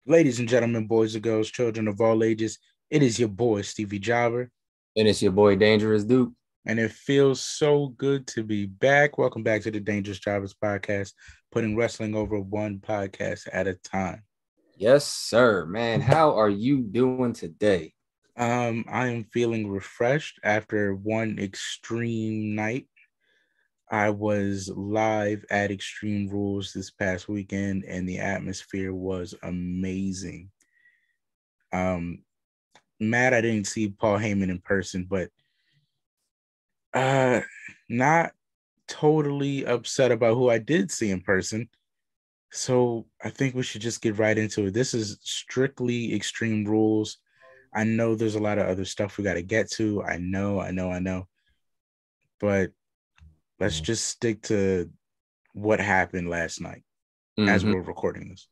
Ladies and gentlemen, boys and girls, children of all ages, it is your boy, Stevie Jobber. And it's your boy, Dangerous Duke. And it feels so good to be back. Welcome back to the Dangerous Jobbers podcast, putting wrestling over one podcast at a time. Yes, sir, man. How are you doing today? I am feeling refreshed after one extreme night. I was live at Extreme Rules this past weekend, and the atmosphere was amazing. Mad I didn't see Paul Heyman in person, but not totally upset about who I did see in person. So I think we should just get right into it. This is strictly Extreme Rules. I know there's a lot of other stuff we got to get to. I know. But let's just stick to what happened last night as we're recording this.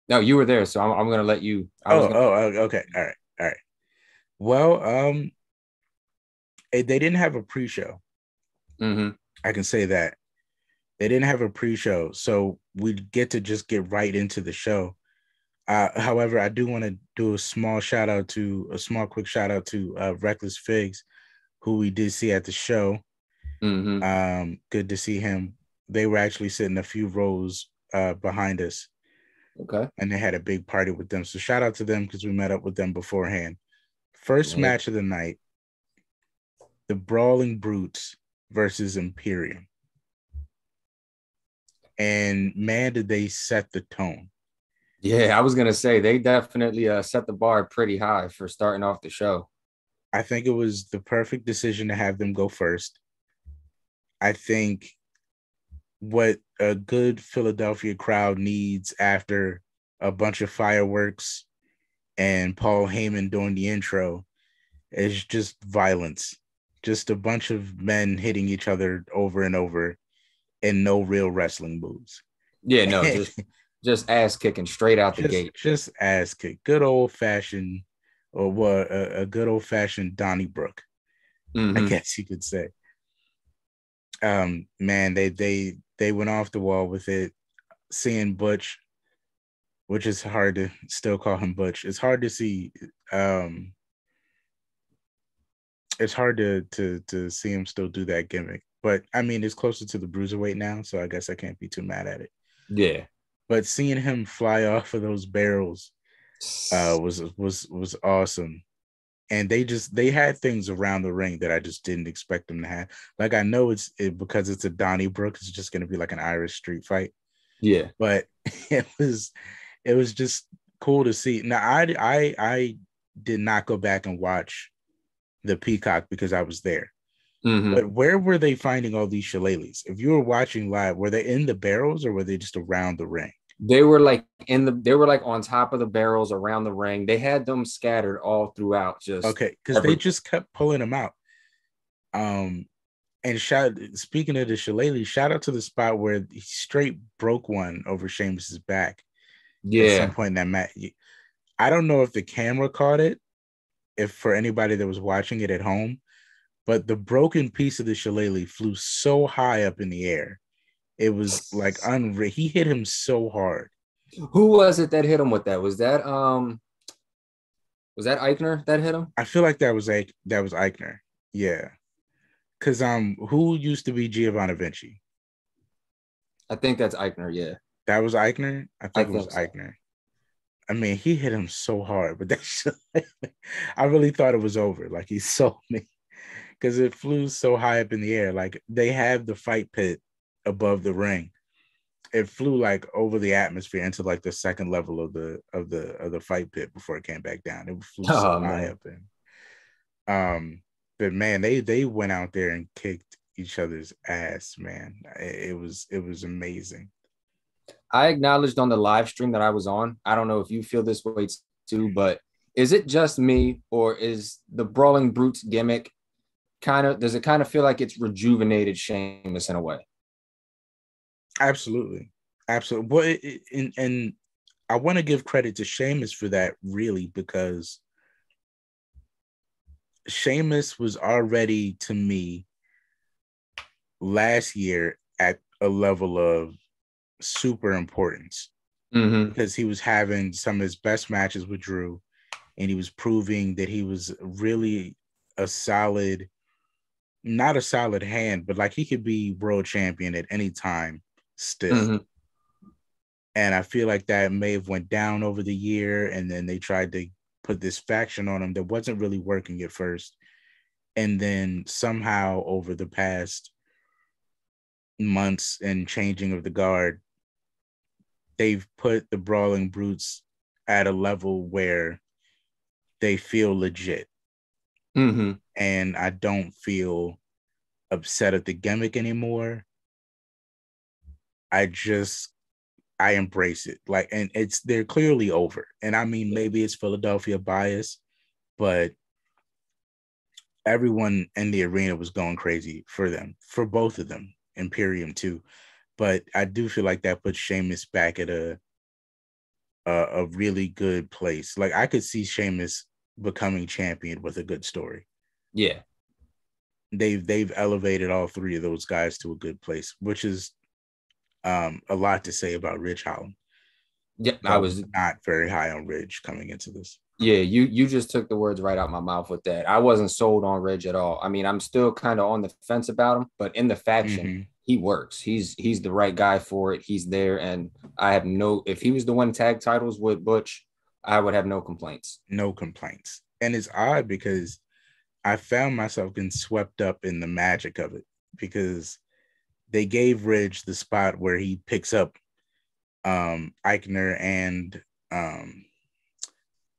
No, you were there, so I'm going to let you. Okay. All right. Well, they didn't have a pre-show. I can say that. They didn't have a pre-show, so we get to just get right into the show. However, I do want to do a small quick shout out to Reckless Figs, who we did see at the show. Good to see him. They were actually sitting a few rows behind us. Okay. And they had a big party with them. So shout out to them because we met up with them beforehand. First match of the night, the Brawling Brutes versus Imperium. And man, did they set the tone. Yeah, I was going to say they definitely set the bar pretty high for starting off the show. I think it was the perfect decision to have them go first. I think what a good Philadelphia crowd needs after a bunch of fireworks and Paul Heyman doing the intro is just violence. Just a bunch of men hitting each other over and over and no real wrestling moves. Yeah, no, just ass kicking straight out the gate. Just ass kick. Good old fashioned, or what a good old fashioned Donnybrook, I guess you could say. Man, they went off the wall with it. Seeing Butch, which is hard to still call him Butch. It's hard to see. It's hard to see him still do that gimmick. But I mean, it's closer to the bruiserweight now, so I guess I can't be too mad at it. Yeah. But seeing him fly off of those barrels was awesome. And they had things around the ring that I just didn't expect them to have. Like, I know because it's a Donnybrook, it's just going to be like an Irish street fight. Yeah. But it was just cool to see. Now, I did not go back and watch the Peacock because I was there. But where were they finding all these shillelaghs? If you were watching live, were they in the barrels or were they just around the ring? They were like on top of the barrels around the ring. They had them scattered all throughout. Because they just kept pulling them out. And speaking of the shillelagh, shout out to the spot where he straight broke one over Sheamus's back. Yeah. At some point in that match. I don't know if the camera caught it, if for anybody that was watching it at home, but the broken piece of the shillelagh flew so high up in the air. It was like unreal. He hit him so hard. Who was it that hit him with that? Was that Eichner that hit him? I feel like that was Eichner. Yeah. Cause who used to be Giovanni Vinci? I think that's Eichner, yeah. That was Eichner? I think it was Eichner. I mean, he hit him so hard, but I really thought it was over. Like, he sold me. Because it flew so high up in the air. Like, they have the fight pit above the ring. It flew like over the atmosphere into like the second level of the fight pit before it came back down. It flew so high up in. But man, they went out there and kicked each other's ass, man. It was amazing. I acknowledged on the live stream that I was on. I don't know if you feel this way too, but is it just me, or is the Brawling Brutes gimmick does it kind of feel like it's rejuvenated Sheamus in a way? Absolutely. Well, and I want to give credit to Sheamus for that, really, because Sheamus was already, to me, last year at a level of super importance because he was having some of his best matches with Drew, and he was proving that he was really a solid, not a solid hand, but like he could be world champion at any time still. And I feel like that may have went down over the year, and then they tried to put this faction on him that wasn't really working at first. And then somehow over the past months and changing of the guard, they've put the Brawling Brutes at a level where they feel legit. And I don't feel upset at the gimmick anymore. I embrace it. Like, and they're clearly over. And I mean, maybe it's Philadelphia bias, but everyone in the arena was going crazy for them, for both of them, Imperium too. But I do feel like that puts Sheamus back at a really good place. Like, I could see Sheamus becoming champion with a good story. Yeah. They've elevated all three of those guys to a good place, which is a lot to say about Ridge Holland. Yeah, I was not very high on Ridge coming into this. Yeah, you just took the words right out my mouth with that. I wasn't sold on Ridge at all. I mean, I'm still kind of on the fence about him, but in the faction, he works. He's the right guy for it. He's there, and I have if he was the one tag titles with Butch, I would have no complaints. No complaints. And it's odd because I found myself getting swept up in the magic of it because they gave Ridge the spot where he picks up Eichner and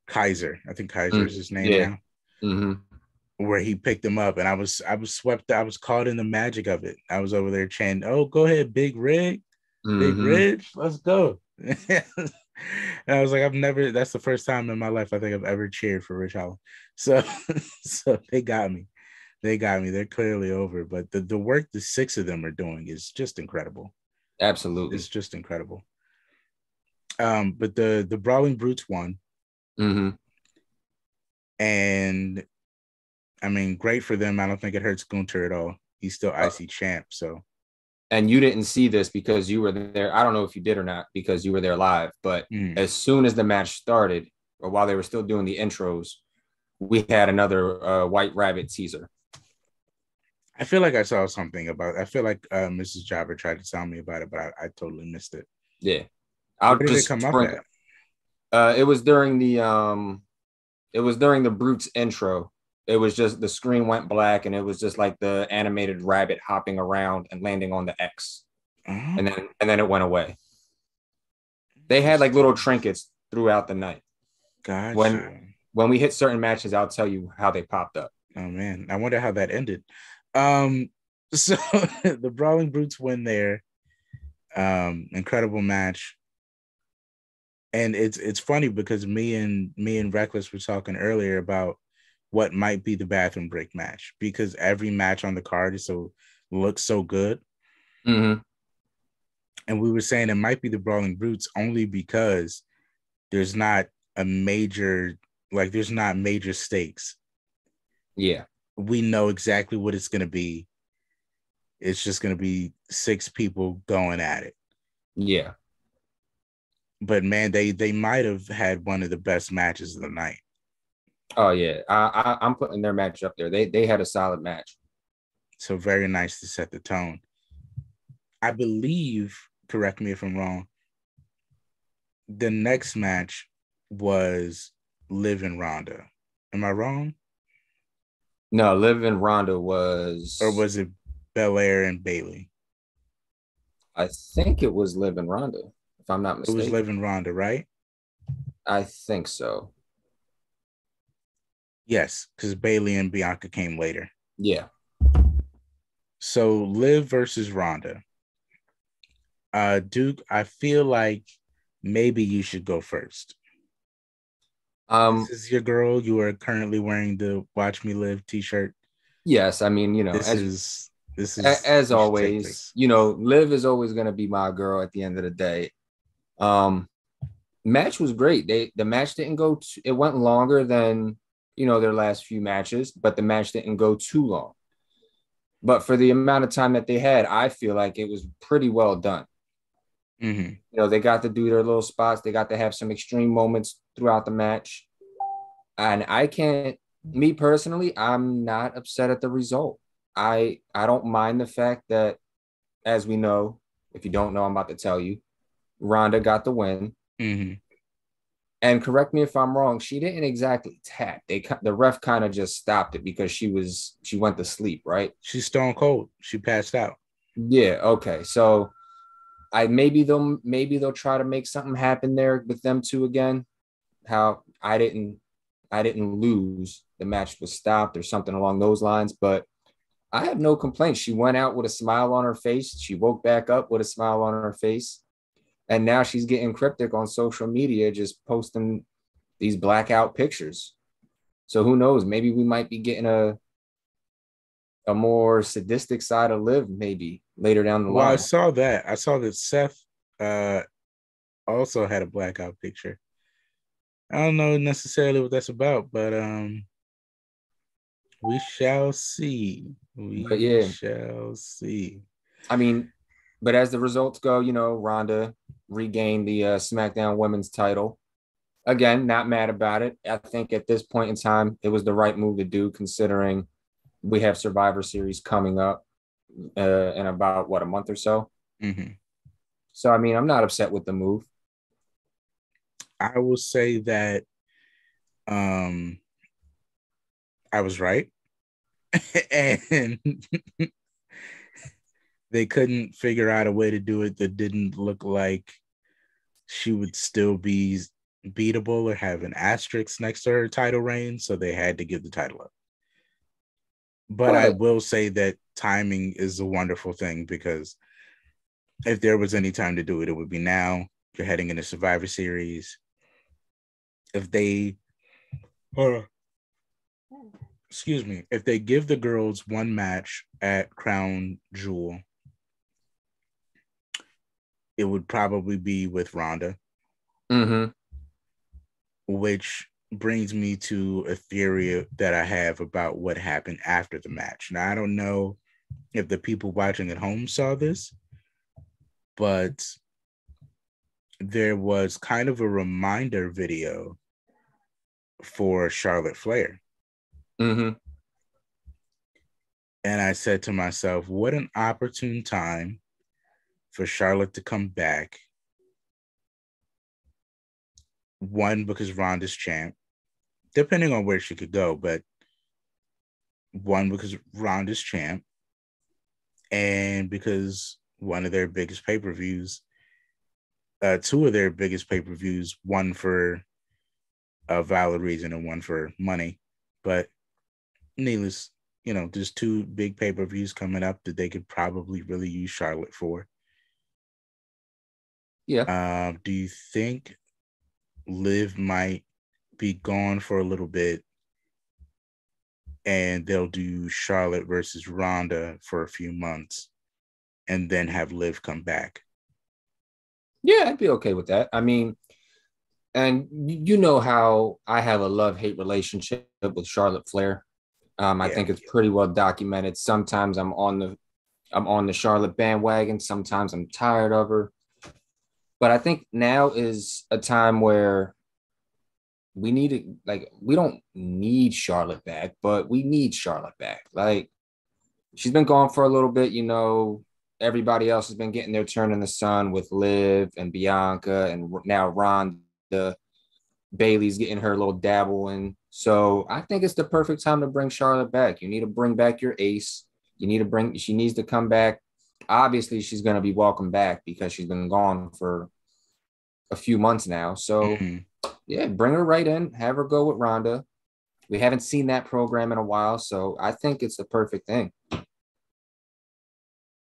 Kaiser. I think Kaiser is his name now. Where he picked him up, and I was swept. I was caught in the magic of it. I was over there chanting, "Oh, go ahead, Big Rig, Big Ridge, let's go!" And I was like, that's the first time in my life I think I've ever cheered for Ridge Holland. So they got me. They're clearly over, but the work the six of them are doing is just incredible. Absolutely, it's just incredible. But the Brawling Brutes won. And I mean, great for them. I don't think it hurts Gunther at all. He's still IC champ. So, and you didn't see this because you were there. I don't know if you did or not because you were there live. But as soon as the match started, or while they were still doing the intros, we had another White Rabbit teaser. I feel like I saw something about it. I feel like Mrs. Jobber tried to tell me about it, but I totally missed it. Yeah, where did it come up at? It was during the Brutes intro. It was just the screen went black, and it was just like the animated rabbit hopping around and landing on the X, and then it went away. They had like little trinkets throughout the night. Gotcha. When we hit certain matches, I'll tell you how they popped up. Oh man, I wonder how that ended. So the Brawling Brutes win there. Incredible match. And it's funny because me and Reckless were talking earlier about what might be the bathroom break match because every match on the card looks so good. And we were saying it might be the Brawling Brutes only because there's not major stakes. Yeah. We know exactly what it's going to be. It's just going to be six people going at it. Yeah. But man, they might have had one of the best matches of the night. Oh yeah, I'm putting their match up there. They had a solid match. So very nice to set the tone. I believe, correct me if I'm wrong, the next match was Liv and Ronda. Am I wrong? No, Liv and Ronda was... Or was it Belair and Bayley? I think it was Liv and Ronda, if I'm not mistaken. It was Liv and Ronda, right? I think so. Yes, because Bayley and Bianca came later. Yeah. So Liv versus Ronda. Duke, I feel like maybe you should go first. This is your girl. You are currently wearing the Watch Me Live t-shirt. Yes, I mean, this is as always, Liv is always going to be my girl at the end of the day. Match was great. The match didn't go it went longer than their last few matches, but the match didn't go too long. But for the amount of time that they had, I feel like it was pretty well done. Mm-hmm. You know, they got to do their little spots. They got to have some extreme moments throughout the match. And I can't, me personally, I'm not upset at the result. I don't mind the fact that, as we know, if you don't know, I'm about to tell you, Ronda got the win. Mm-hmm. And correct me if I'm wrong, she didn't exactly tap. The ref kind of just stopped it because she went to sleep, right? She's stone cold. She passed out. Yeah, okay. So I maybe they'll try to make something happen there with them two again. How I didn't lose. The match was stopped or something along those lines, but I have no complaints. She went out with a smile on her face. She woke back up with a smile on her face. And now she's getting cryptic on social media, just posting these blackout pictures. So who knows? Maybe we might be getting a more sadistic side of Liv maybe later down the Well, I line. saw that. I saw that Seth also had a blackout picture. I don't know necessarily what that's about, but we shall see. But We yeah, shall see. I mean, but as the results go, Ronda regained the SmackDown Women's title. Again, not mad about it. I think at this point in time, it was the right move to do, considering we have Survivor Series coming up in about a month or so. Mm-hmm. So I mean, I'm not upset with the move. I will say that um, I was right, and they couldn't figure out a way to do it that didn't look like she would still be beatable or have an asterisk next to her title reign, so they had to give the title up. But I But will say that timing is a wonderful thing, because if there was any time to do it, it would be now. You're heading into Survivor Series. If they, excuse me, if they give the girls one match at Crown Jewel, it would probably be with Ronda, mm-hmm. which brings me to a theory that I have about what happened after the match. Now, I don't know if the people watching at home saw this, but there was kind of a reminder video for Charlotte Flair. Mm-hmm. And I said to myself, what an opportune time for Charlotte to come back. One, because Ronda's champ, depending on where she could go, but one, because Ronda's champ, and because one of their biggest pay-per-views, two of their biggest pay-per-views, one for a valid reason and one for money. But needless, there's two big pay-per-views coming up that they could probably really use Charlotte for. Yeah. Do you think Liv might be gone for a little bit and they'll do Charlotte versus Ronda for a few months and then have Liv come back? Yeah, I'd be okay with that. I mean, and you know how I have a love-hate relationship with Charlotte Flair. I Yeah. think it's pretty well documented. Sometimes I'm on the Charlotte bandwagon. Sometimes I'm tired of her. But I think now is a time where we need it. Like, we don't need Charlotte back, but we need Charlotte back. Like, she's been gone for a little bit. Everybody else has been getting their turn in the sun with Liv and Bianca, and now Ronda. Bailey's getting her little dabble in. So I think it's the perfect time to bring Charlotte back. You need to bring back your ace. She needs to come back. Obviously, she's going to be welcome back because she's been gone for a few months now. So, Mm-hmm. yeah, bring her right in, have her go with Ronda. We haven't seen that program in a while. So I think it's the perfect thing.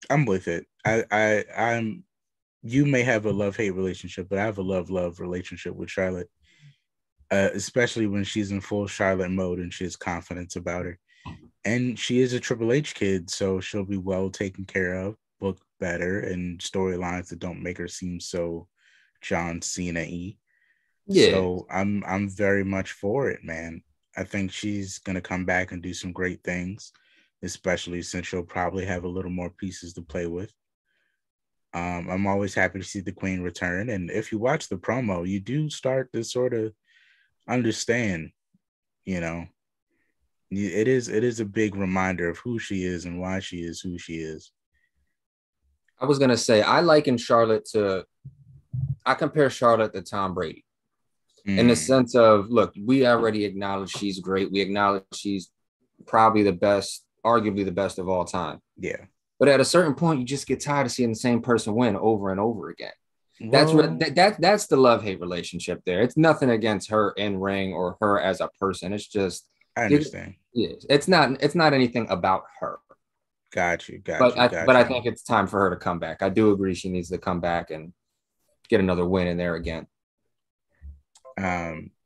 I'm with it. I'm. You may have a love-hate relationship, but I have a love-love relationship with Charlotte, especially when she's in full Charlotte mode and she has confidence about her. And she is a Triple H kid, so she'll be well taken care of, booked better, and storylines that don't make her seem so John Cena-y. Yeah. So I'm very much for it, man. I think she's gonna come back and do some great things. especially since she'll probably have a little more pieces to play with. I'm always happy to see the Queen return. And if you watch the promo, you do start to sort of understand, you know, it is a big reminder of who she is and why she is who she is. I was going to say, I compare Charlotte to Tom Brady in the sense of, look, we already acknowledge she's great. We acknowledge she's probably the best, arguably the best of all time. Yeah. But at a certain point, you just get tired of seeing the same person win over and over again. Well, That's the love-hate relationship there. It's nothing against her in ring or her as a person. It's just, I understand. It's not anything about her. Got you. But I think it's time for her to come back. I do agree she needs to come back and get another win in there again.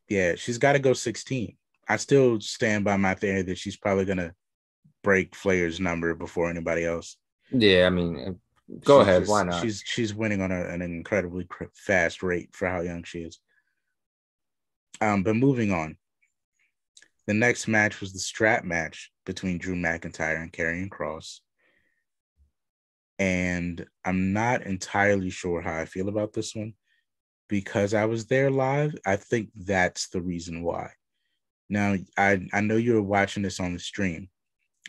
Yeah, she's got to go 16. I still stand by my theory that she's probably gonna break Flair's number before anybody else. Yeah, I mean, go ahead. Why not? She's winning on an incredibly fast rate for how young she is. But moving on, the next match was the strap match between Drew McIntyre and Karrion Kross. And I'm not entirely sure how I feel about this one because I was there live. I think that's the reason why. Now, I know you were watching this on the stream.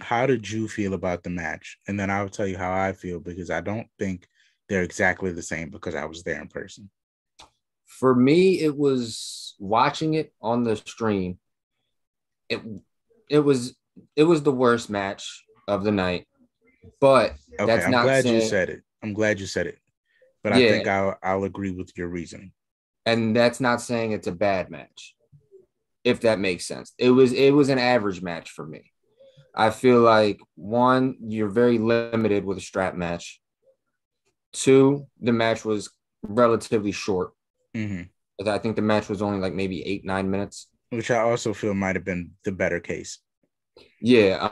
How did you feel about the match? And then I'll tell you how I feel because I don't think they're exactly the same because I was there in person. For me, it was watching it on the stream. It was the worst match of the night. But okay, that's I'm not glad saying, you said it. I'm glad you said it. But yeah, I think I'll agree with your reasoning. And that's not saying it's a bad match, if that makes sense. It was an average match for me. I feel like, one, you're very limited with a strap match. Two, the match was relatively short. Mm-hmm. I think the match was only like maybe 8-9 minutes. Which I also feel might have been the better case. Yeah.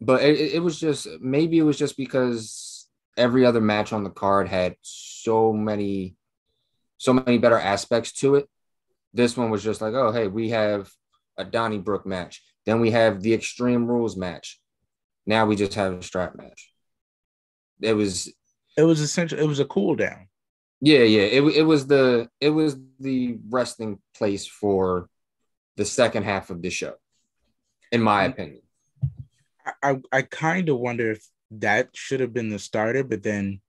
But it was just, maybe it was just because every other match on the card had so many better aspects to it. This one was just like, oh, hey, we have a Donnybrook match. Then we have the Extreme Rules match. Now we just have a strap match. It was essentially, it was a cool down. Yeah. It was the resting place for the second half of the show, in my opinion. I kind of wonder if that should have been the starter, but then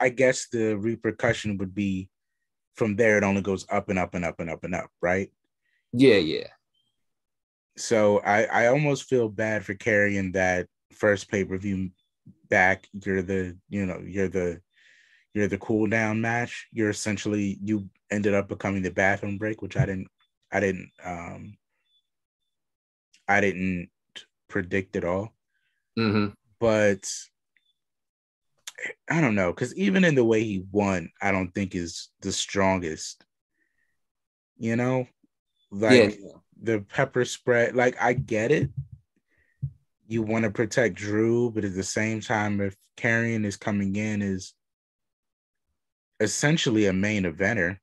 I guess the repercussion would be from there, it only goes up and up and up and up and up, right? Yeah. So I almost feel bad for carrying that first pay-per-view back. You're the cool down match. You ended up becoming the bathroom break, which I didn't predict at all. Mm-hmm. But I don't know, because even in the way he won, I don't think is the strongest. You know, like the pepper spread. Like, I get it. You want to protect Drew, but at the same time, if Karrion is coming in as essentially a main eventer,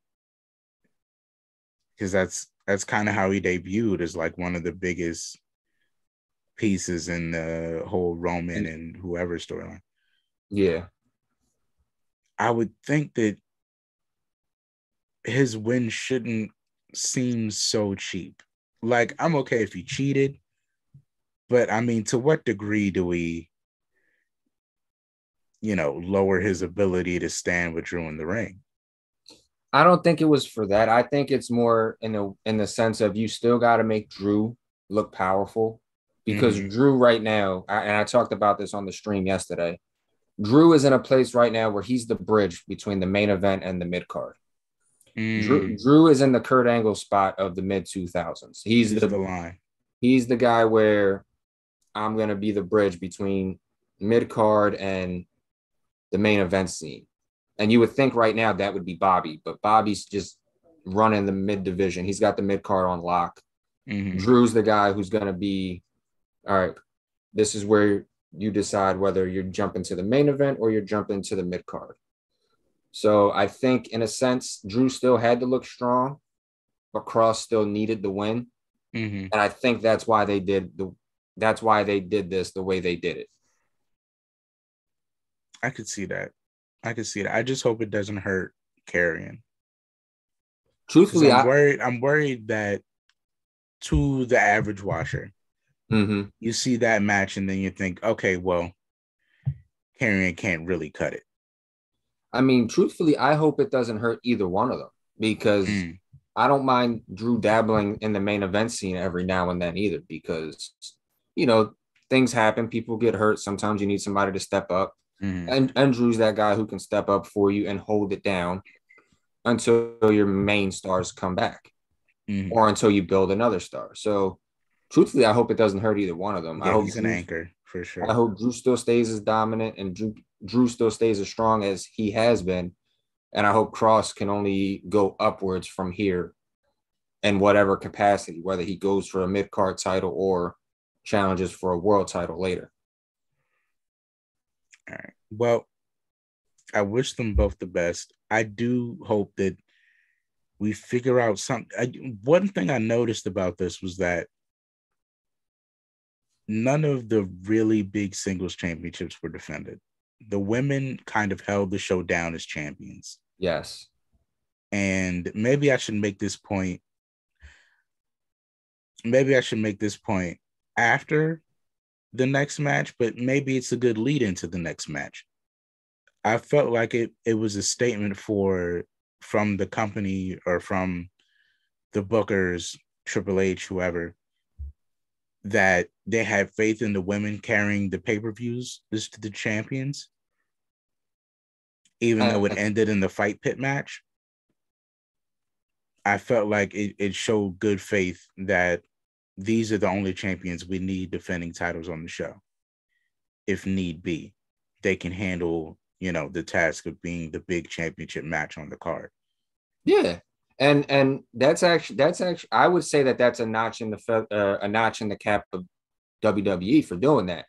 because that's kind of how he debuted, as like one of the biggest pieces in the whole Roman and whoever storyline. Yeah. I would think that his win shouldn't seem so cheap. Like, I'm okay if he cheated, but I mean, to what degree do we, lower his ability to stand with Drew in the ring? I don't think it was for that. I think it's more in the sense of, you still got to make Drew look powerful, because Drew right now, and I talked about this on the stream yesterday, Drew is in a place right now where he's the bridge between the main event and the mid card. Drew is in the Kurt Angle spot of the mid 2000s. He's the line. He's the guy where I'm going to be the bridge between mid card and the main event scene. And you would think right now that would be Bobby, but Bobby's just running the mid division. He's got the mid card on lock. Drew's the guy who's going to be, all right, this is where you decide whether you're jumping to the main event or you're jumping to the mid card. So I think, in a sense, Drew still had to look strong, but Kross still needed the win. And I think that's why they did that's why they did this the way they did it. I could see that. I just hope it doesn't hurt Karrion. Truthfully, I'm worried that to the average watcher, you see that match and then you think, okay, well, Karrion can't really cut it. I mean, truthfully, I hope it doesn't hurt either one of them because I don't mind Drew dabbling in the main event scene every now and then either because, things happen. People get hurt. Sometimes you need somebody to step up. And Drew's that guy who can step up for you and hold it down until your main stars come back or until you build another star. So, truthfully, I hope it doesn't hurt either one of them. Yeah, I hope he's an anchor for sure. I hope Drew still stays as dominant and Drew still stays as strong as he has been. And I hope Cross can only go upwards from here in whatever capacity, whether he goes for a mid-card title or challenges for a world title later. All right. Well, I wish them both the best. I do hope that we figure out something. One thing I noticed about this was that none of the really big singles championships were defended. The women kind of held the show down as champions. Yes. And maybe I should make this point. Maybe I should make this point after the next match, but maybe it's a good lead into the next match. I felt like it was a statement from the company or from the bookers, Triple H, whoever, that they had faith in the women carrying the pay-per-views as the champions, even though it ended in the fight pit match. I felt like it showed good faith that these are the only champions we need defending titles on the show. If need be, they can handle, the task of being the big championship match on the card. Yeah. And that's actually I would say that's a notch in the cap of WWE for doing that.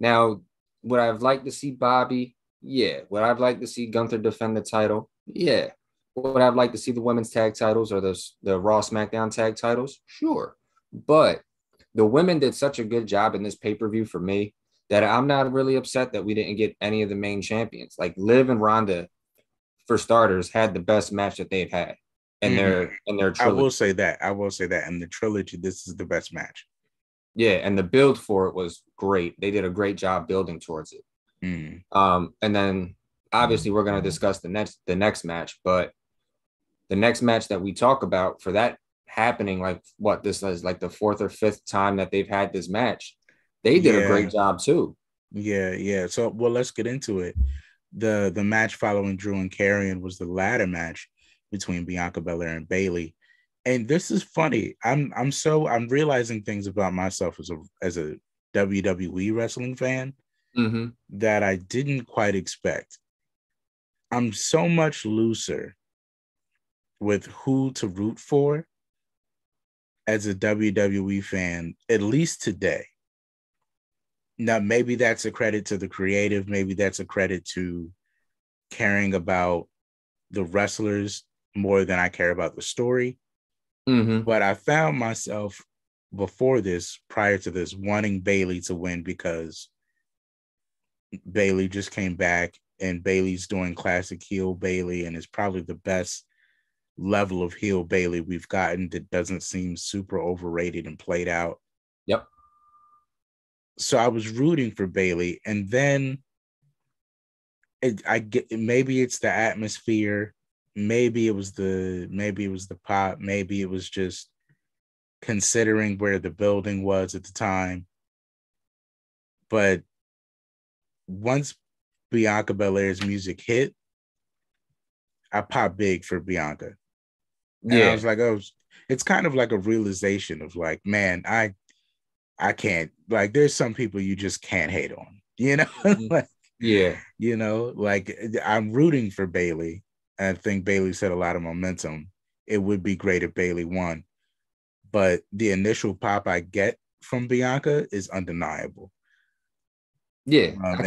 Now, would I've liked to see Bobby? Yeah. Would I've liked to see Gunther defend the title? Yeah. Would I've liked to see the women's tag titles or the Raw SmackDown tag titles? Sure. But the women did such a good job in this pay-per-view for me that I'm not really upset that we didn't get any of the main champions. Like Liv and Ronda, for starters, had the best match that they've had in their trilogy. I will say that in the trilogy, this is the best match. Yeah, and the build for it was great. They did a great job building towards it. And then obviously we're going to discuss the next match, but the next match that we talk about for that happening, this is like the fourth or fifth time that they've had this match. They did a great job too. Yeah. So, let's get into it. The match following Drew and Karrion was the ladder match between Bianca Belair and Bayley. And this is funny. I'm realizing things about myself as a WWE wrestling fan that I didn't quite expect. I'm so much looser with who to root for as a WWE fan, at least today. Now, maybe that's a credit to the creative. Maybe that's a credit to caring about the wrestlers more than I care about the story. But I found myself prior to this, wanting Bayley to win because Bayley just came back and Bayley's doing classic heel Bayley and is probably the best level of heel Bayley we've gotten that doesn't seem super overrated and played out. Yep. So I was rooting for Bayley, and then maybe it's the atmosphere, maybe it was the pop, maybe it was just considering where the building was at the time. But once Bianca Belair's music hit, I popped big for Bianca. And I was like, it's kind of like a realization of like, man, I can't, like, there's some people you just can't hate on, like, yeah, like I'm rooting for Bayley. I think Bayley's had a lot of momentum. It would be great if Bayley won, but the initial pop I get from Bianca is undeniable. Yeah, and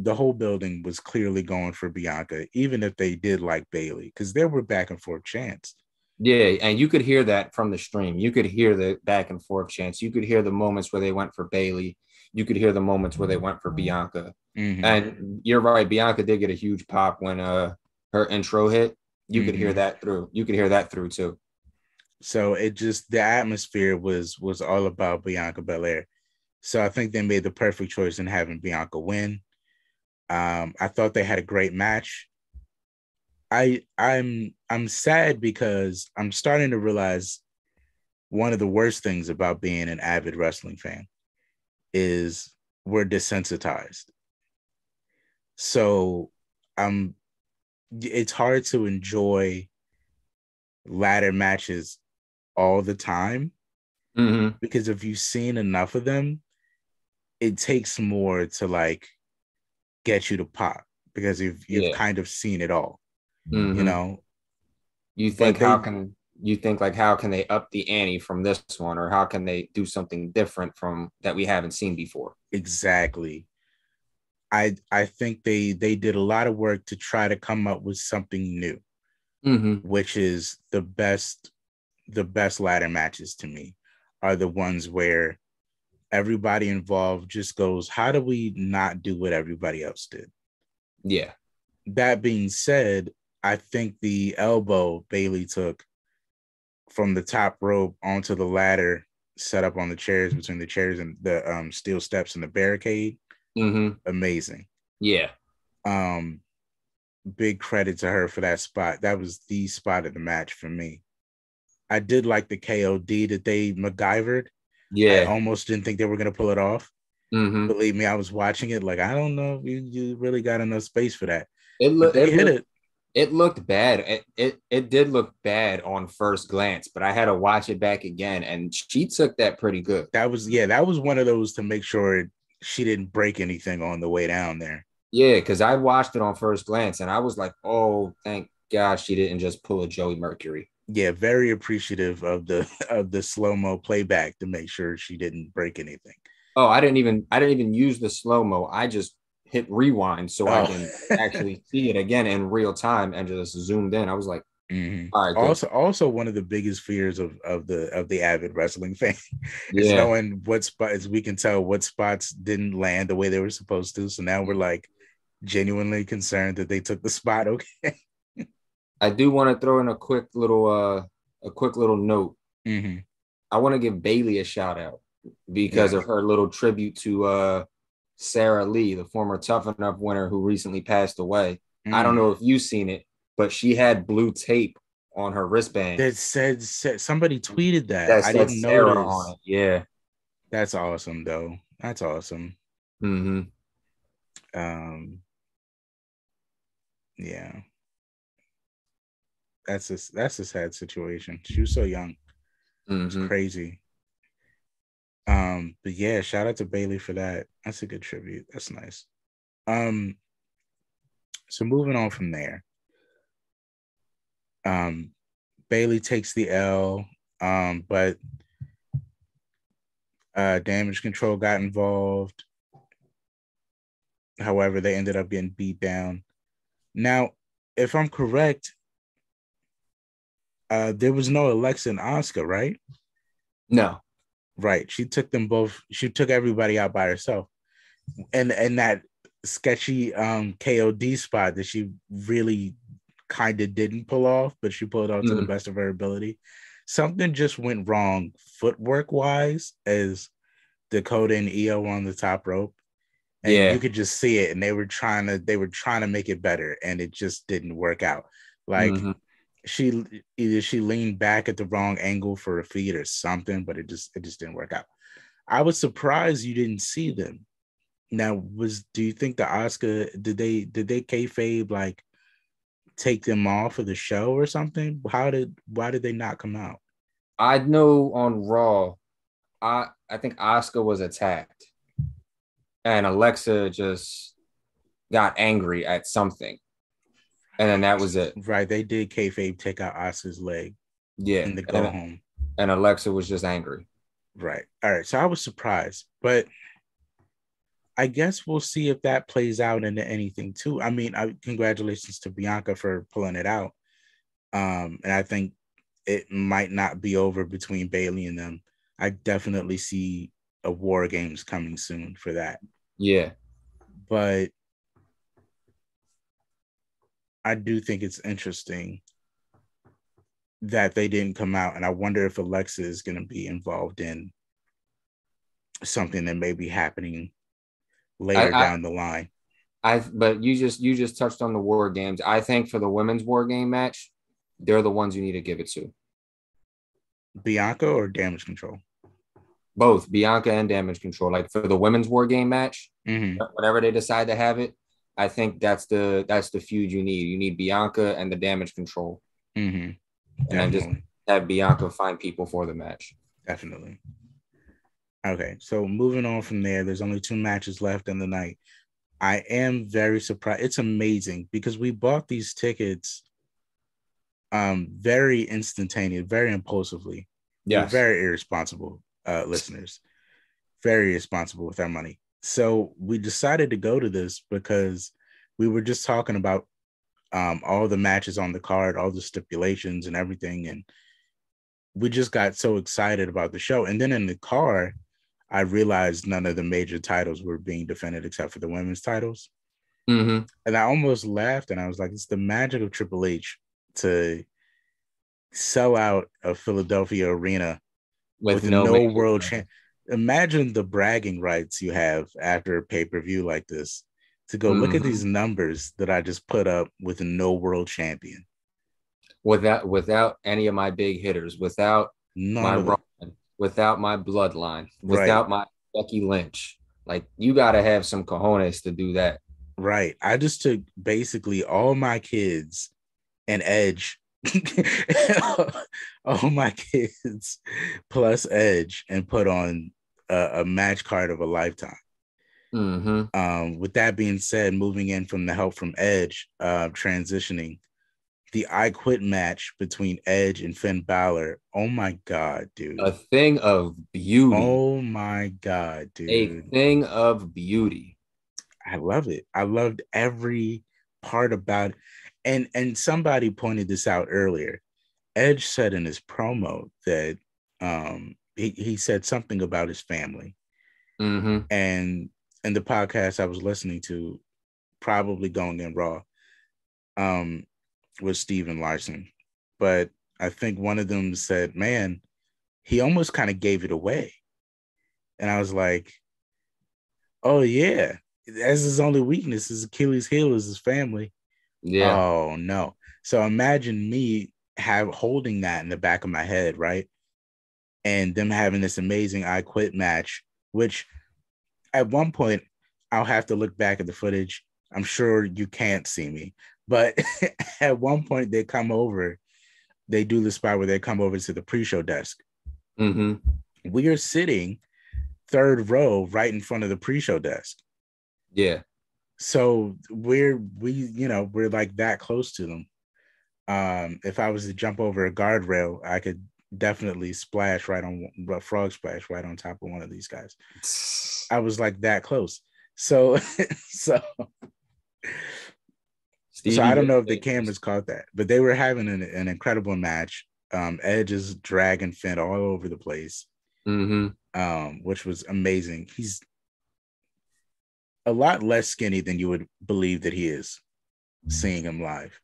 the whole building was clearly going for Bianca, even if they did like Bayley, because there were back and forth chants. Yeah, and you could hear that from the stream. You could hear the back and forth chants. You could hear the moments where they went for Bailey. You could hear the moments where they went for Bianca. Mm-hmm. And you're right, Bianca did get a huge pop when her intro hit. You could hear Mm-hmm. that through. You could hear that through too. So it just the atmosphere was all about Bianca Belair. So I think they made the perfect choice in having Bianca win. I thought they had a great match. I'm sad because I'm starting to realize one of the worst things about being an avid wrestling fan is we're desensitized. So it's hard to enjoy ladder matches all the time Mm-hmm. because if you've seen enough of them, it takes more to like get you to pop because you've Yeah. kind of seen it all, you Mm-hmm. know. You But think they how can they up the ante from this one, or how can they do something different from that we haven't seen before? exactly. I think they did a lot of work to try to come up with something new, Mm-hmm. which is the best ladder matches to me are the ones where everybody involved just goes, how do we not do what everybody else did? Yeah. That being said, I think the elbow Bailey took from the top rope onto the ladder set up on the chairs between the chairs and the steel steps and the barricade, Mm-hmm. amazing. Yeah. Um, big credit to her for that spot. That was the spot of the match for me. I did like the KOD that they MacGyvered. I Yeah. almost didn't think they were going to pull it off. Mm-hmm. Believe me, I was watching it like, I don't know if you really got enough space for that. It But looked they it hit looked it. it looked bad. It did look bad on first glance, but I had to watch it back again, and she took that pretty good. That was one of those to make sure she didn't break anything on the way down there. Yeah, because I watched it on first glance, and I was like, "Oh, thank God she didn't just pull a Joey Mercury." Yeah, very appreciative of the of the slow-mo playback to make sure she didn't break anything. Oh, I didn't even use the slow mo. I just hit rewind so I Oh. can actually see it again in real time and just zoomed in. I was like, Mm-hmm. "All right, good." Also, one of the biggest fears of the avid wrestling fan is Yeah, knowing what spots we can tell what spots didn't land the way they were supposed to. So now we're like genuinely concerned that they took the spot. Okay. I do want to throw in a quick little note. Mm-hmm. I want to give Bailey a shout out because Yeah. of her little tribute to Sarah Lee, the former Tough Enough winner who recently passed away. I don't Mm. know if you've seen it, but she had blue tape on her wristband That said somebody tweeted that. that I said didn't Sarah on notice. it. Yeah. That's awesome though. That's awesome. Mm-hmm. Um, yeah. That's a sad situation. She was so young. It's Mm-hmm. crazy. But yeah, shout out to Bailey for that. That's a good tribute. That's nice. Um, so moving on from there. Um, Bailey takes the L. But Damage Control got involved. However, they ended up getting beat down. Now, if I'm correct, there was no Alexa and Asuka, right? No. Right. She took them both. She took everybody out by herself. And that sketchy KOD spot that she really kind of didn't pull off, but she pulled off to the Mm-hmm. best of her ability. Something just went wrong footwork wise as Dakota and Io on the top rope. And you Yeah. could just see it, and they were trying to make it better, and it just didn't work out. Like Mm-hmm. she leaned back at the wrong angle for a feed or something, but it just didn't work out. I was surprised you didn't see them. Now, do you think the Oscar did they kayfabe like take them off of the show or something? Why did they not come out? I know on Raw, I think Asuka was attacked and Alexa just got angry at something. And then that was it. Right, they did kayfabe take out Oscar's leg Yeah. in the go And home. and Alexa was just angry. Right. All right. So I was surprised, but I guess we'll see if that plays out into anything too. I mean, congratulations to Bianca for pulling it out. And I think it might not be over between Bayley and them. I definitely see a War Games coming soon for that. Yeah. But I do think it's interesting that they didn't come out, and I wonder if Alexa is going to be involved in something that may be happening later down the line. But you just touched on the War Games. I think for the women's War Game match, they're the ones you need to give it to. Bianca or Damage Control? Both Bianca and Damage Control. Like for the women's War Game match, whenever they decide to have it, I think that's the feud you need. You need Bianca and the Damage Control, and then just have Bianca find people for the match. Definitely. Okay, so moving on from there, there's only 2 matches left in the night. I am very surprised. It's amazing because we bought these tickets very instantaneous, very impulsively. Yes. We're very irresponsible listeners, very irresponsible with our money. So we decided to go to this because we were just talking about all the matches on the card, all the stipulations and everything. And we just got so excited about the show. And then in the car, I realized none of the major titles were being defended except for the women's titles. And I almost laughed, and I was like, it's the magic of Triple H to sell out a Philadelphia arena with no world champ. Imagine the bragging rights you have after a pay-per-view like this to go look at these numbers that I just put up with no world champion. Without any of my big hitters, without my Roman, without my Bloodline, without my Becky Lynch. Like, you got to have some cojones to do that. Right. I just took basically all my kids and Edge, all my kids plus Edge, and put on a match card of a lifetime. With that being said, moving in from the help from Edge, transitioning, the I Quit match between Edge and Finn Balor. Oh my God, dude. A thing of beauty. Oh my God, dude. A thing of beauty. I love it. I loved every part about it. And somebody pointed this out earlier. Edge said in his promo that he said something about his family. And in the podcast I was listening to, probably Going in Raw, was Steven Larson. But I think one of them said, man, he almost kind of gave it away. And I was like, oh, yeah. That's his only weakness. His Achilles heel is his family. Yeah. Oh, no. So imagine me holding that in the back of my head, right? And them having this amazing I Quit match, which at one point I'll have to look back at the footage. I'm sure you can't see me. But at one point they come over, they do the spot where they come over to the pre-show desk. We are sitting 3rd row right in front of the pre-show desk. Yeah. So we're like that close to them. If I was to jump over a guardrail, I could definitely frog splash right on top of one of these guys. I was like that close. So I don't know if the cameras caught that, but they were having an incredible match. Edge is dragging Finn all over the place, which was amazing. He's a lot less skinny than you would believe that he is, seeing him live.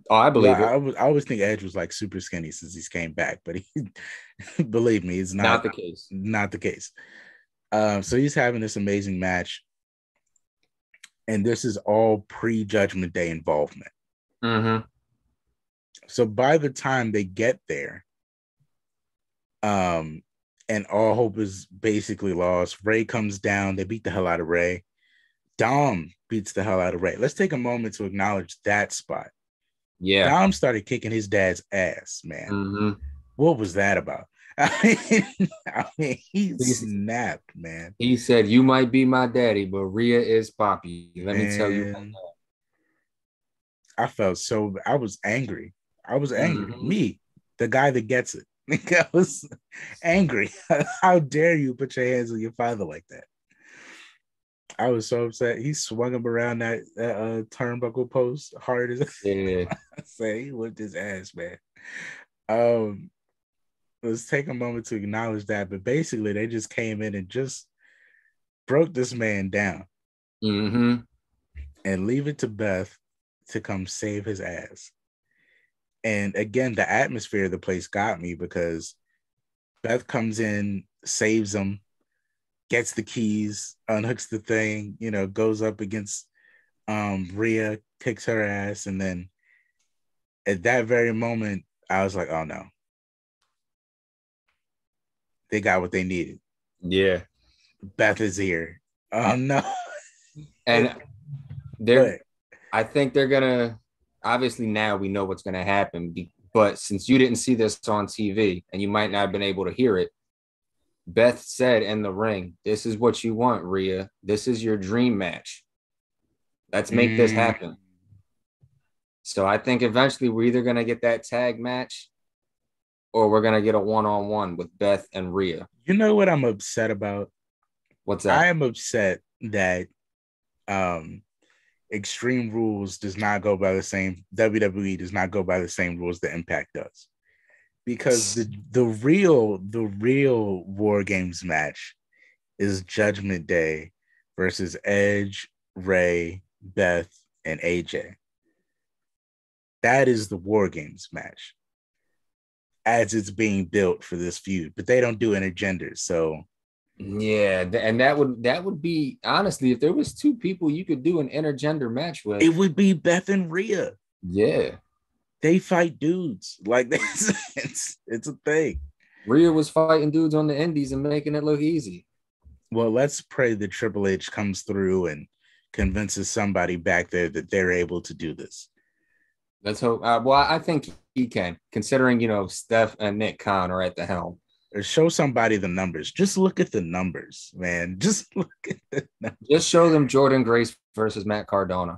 Oh, I believe it. I always think Edge was like super skinny since he's came back, but believe me, it's not the case. Not the case. So he's having this amazing match, and this is all pre-Judgment Day involvement. So by the time they get there, and all hope is basically lost. Ray comes down. They beat the hell out of Ray. Dom beats the hell out of Ray. Let's take a moment to acknowledge that spot. Yeah. Dom started kicking his dad's ass, man. What was that about? I mean, he snapped, man. He said, "You might be my daddy, but Rhea is Poppy. Let me tell you about that." I was angry. Me, the guy that gets it. I was angry. How dare you put your hands on your father like that? I was so upset. He swung him around that turnbuckle post hard as yeah. I say. He whipped his ass, man. Um, let's take a moment to acknowledge that. But basically, they just came in and just broke this man down Mm-hmm. and leave it to Beth to come save his ass. And again, the atmosphere of the place got me because Beth comes in, saves him, gets the keys, unhooks the thing, goes up against Rhea, kicks her ass, and then at that very moment, I was like, oh no. They got what they needed. Yeah. Beth is here. Oh no. And I think they're gonna, obviously now we know what's gonna happen, but since you didn't see this on TV and you might not have been able to hear it, Beth said in the ring, "This is what you want, Rhea. This is your dream match. Let's make this happen." So I think eventually we're either gonna get that tag match or we're gonna get a one-on-one with Beth and Rhea. You know what I'm upset about? What's that? I am upset that Extreme Rules does not go by the same, WWE does not go by the same rules that Impact does. Because the real War Games match is Judgment Day versus Edge, Ray, Beth, and AJ. That is the War Games match as it's being built for this feud, but they don't do intergenders. So yeah, and that would be, honestly, if there was two people you could do an intergender match with, it would be Beth and Rhea. Yeah, they fight dudes like this. It's a thing. Rhea was fighting dudes on the indies and making it look easy. Well, let's pray that Triple H comes through and convinces somebody back there that they're able to do this. Let's hope. Well, I think he can, considering Steph and Nick Khan are at the helm. Or show somebody the numbers. Just look at the numbers, man. Just look at the numbers. Just show them Jordan Grace versus Matt Cardona.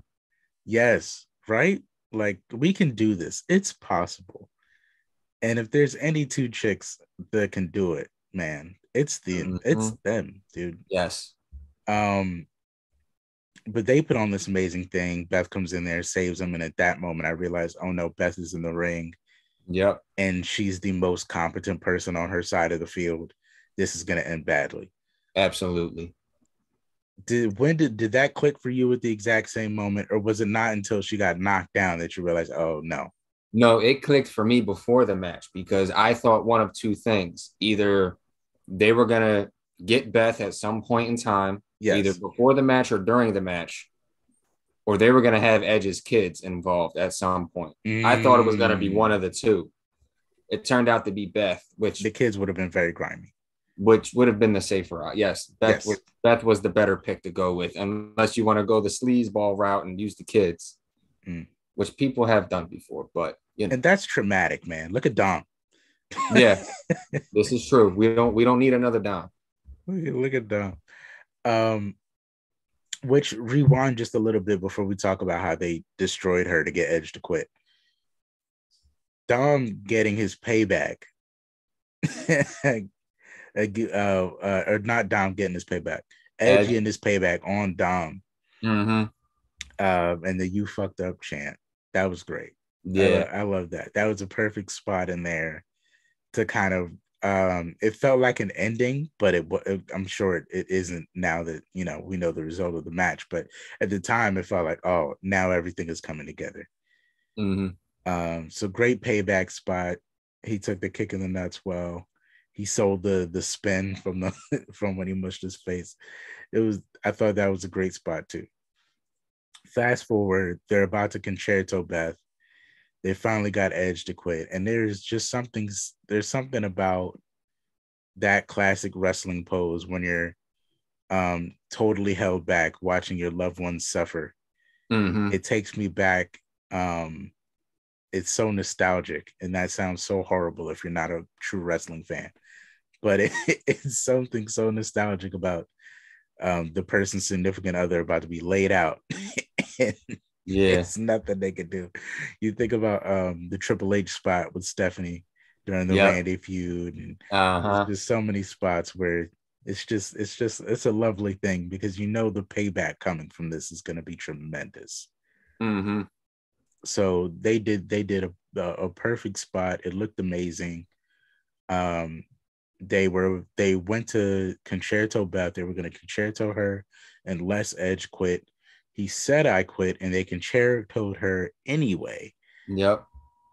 Yes, right? Like, we can do this. It's possible. And if there's any two chicks that can do it, man, it's them, dude. Yes. But they put on this amazing thing. Beth comes in there, saves them, and at that moment, I realized, oh no, Beth is in the ring. Yep. And she's the most competent person on her side of the field. This is going to end badly. Absolutely. Did that click for you at the exact same moment, or was it not until she got knocked down that you realized, oh no? No, it clicked for me before the match because I thought one of two things. Either they were going to get Beth at some point in time, either before the match or during the match, or they were going to have Edge's kids involved at some point. I thought it was going to be one of the two. It turned out to be Beth, which the kids would have been very grimy. Which would have been the safer route. Yes, Beth was the better pick to go with, unless you want to go the sleazeball route and use the kids, which people have done before. But and that's traumatic, man. Look at Dom. Yeah, this is true. We don't need another Dom. Look at Dom. Which, rewind just a little bit before we talk about how they destroyed her to get Edge to quit. Dom getting his payback. Or not Dom getting his payback. Edge getting his payback on Dom. Mm-hmm. And the "you fucked up" chant. That was great. Yeah, I love that. That was a perfect spot in there to kind of. It felt like an ending, but I'm sure it isn't now that we know the result of the match. But at the time, it felt like, oh, now everything is coming together. Mm-hmm. So great payback spot. He took the kick in the nuts well. He sold the spin from when he mushed his face. I thought that was a great spot too. Fast forward, they're about to concerto Beth. They finally got Edge to quit, and there's something about that classic wrestling pose when you're totally held back watching your loved ones suffer. Mm-hmm. It takes me back. It's so nostalgic, and that sounds so horrible if you're not a true wrestling fan, but it's something so nostalgic about the person's significant other about to be laid out. And it's nothing they could do. You think about the Triple H spot with Stephanie during the Randy feud, and there's just so many spots where it's a lovely thing because the payback coming from this is going to be tremendous. Mm-hmm. So they did a perfect spot. It looked amazing. Um, they went to Concerto Beth. They were going to Concerto her, unless Edge quit. He said I quit, and they concertoed her anyway. Yep.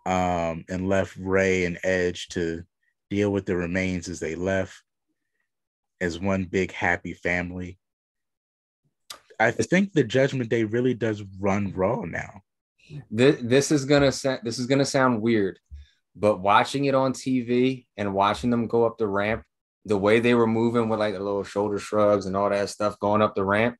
And left Ray and Edge to deal with the remains as they left as one big happy family. I think the Judgment Day really does run Raw now. This is gonna sound weird, but watching it on TV and watching them go up the ramp, the way they were moving with like the little shoulder shrugs and all that stuff going up the ramp,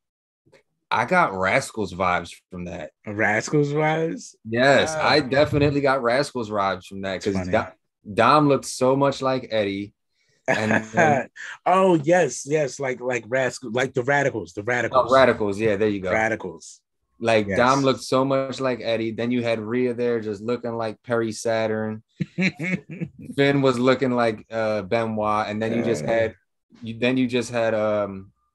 I got Rascals vibes from that. Rascals vibes? Yes, I definitely got Rascals vibes from that because Dom looked so much like Eddie. And then, oh yes, like Rascals, like the Radicals. Oh, Radicals, yeah, there you go. Radicals. Like yes. Dom looked so much like Eddie. Then you had Rhea there just looking like Perry Saturn. Finn was looking like Benoit, and then you just had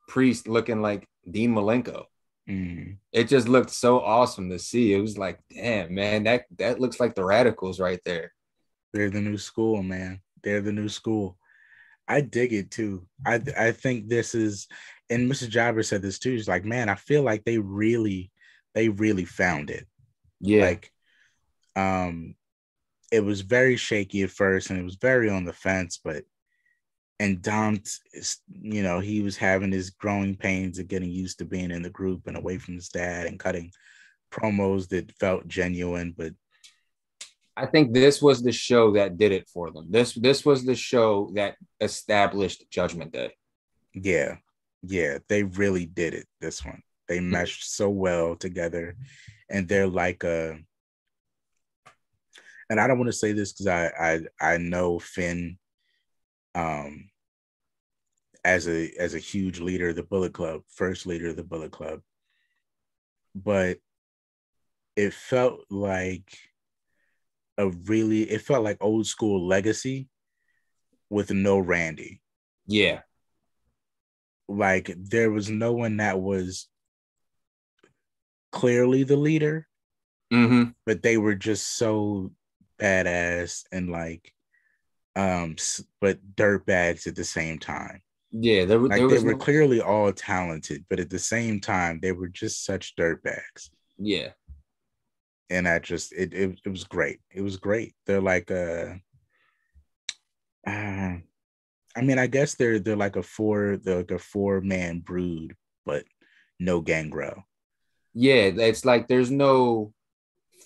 Priest looking like Dean Malenko. It just looked so awesome to see. It was like, damn, man, that looks like the Radicals right there. They're the new school, man. They're the new school. I dig it too. I think this is, and Mr. Jobber said this too. He's like, man, I feel like they really found it. Yeah. Like, it was very shaky at first, and it was very on the fence, and Dom, he was having his growing pains of getting used to being in the group and away from his dad and cutting promos that felt genuine. But I think this was the show that did it for them. This was the show that established Judgment Day. Yeah, they really did it. This one, they meshed so well together, and they're like and I don't want to say this because I know Finn, as a huge leader of the Bullet Club, first leader of the Bullet Club, but it felt like old school Legacy with no Randy. Yeah. Like there was no one that was clearly the leader, but they were just so badass and but dirtbags at the same time. Yeah, they were clearly all talented, but at the same time, they were just such dirtbags. Yeah. And it was great. It was great. They're like I guess they're like a 4-man brood, but no Gangrel. Yeah, it's like there's no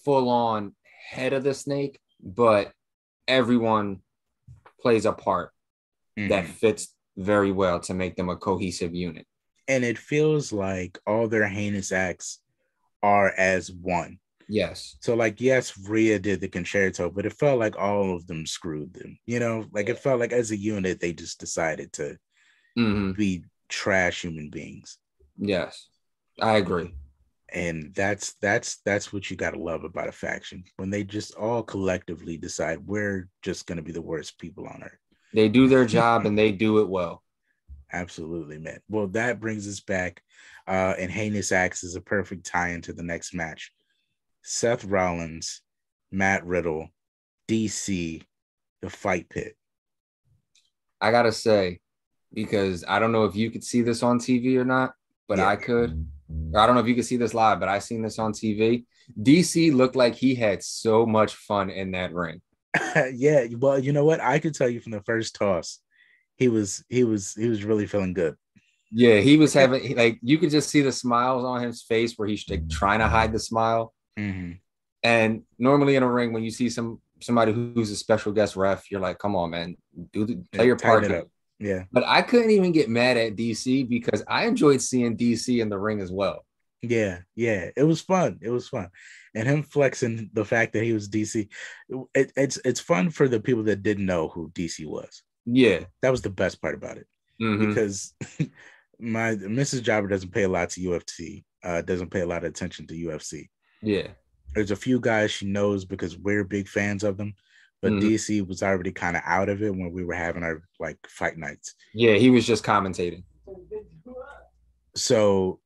full on head of the snake, but everyone plays a part that fits very well to make them a cohesive unit. And it feels like all their heinous acts are as one. Yes. So yes, Rhea did the concerto, but it felt like all of them screwed them. It felt like as a unit, they just decided to be trash human beings. Yes, I agree. And that's what you got to love about a faction, when they just all collectively decide we're just going to be the worst people on earth. They do their job and they do it well. Absolutely, man. Well, that brings us back, and heinous acts is a perfect tie into the next match. Seth Rollins, Matt Riddle, DC, the Fight Pit. I gotta say, because I don't know if you could see this on TV or not, but I could. I don't know if you could see this live, but I seen this on TV. DC looked like he had so much fun in that ring. Yeah, well, you know what? I could tell you from the first toss, he was really feeling good. Yeah, he was having you could just see the smiles on his face where he's trying to hide the smile. And normally in a ring, when you see somebody who's a special guest ref, you're like, come on, man, play your part. Yeah. But I couldn't even get mad at DC because I enjoyed seeing DC in the ring as well. Yeah. It was fun. And him flexing the fact that he was DC. It's fun for the people that didn't know who DC was. Yeah. That was the best part about it. Because my Mrs. Jobber doesn't pay a lot to UFC, doesn't pay a lot of attention to UFC. Yeah. There's a few guys she knows because we're big fans of them, but DC was already kind of out of it when we were having our fight nights. Yeah, he was just commentating. So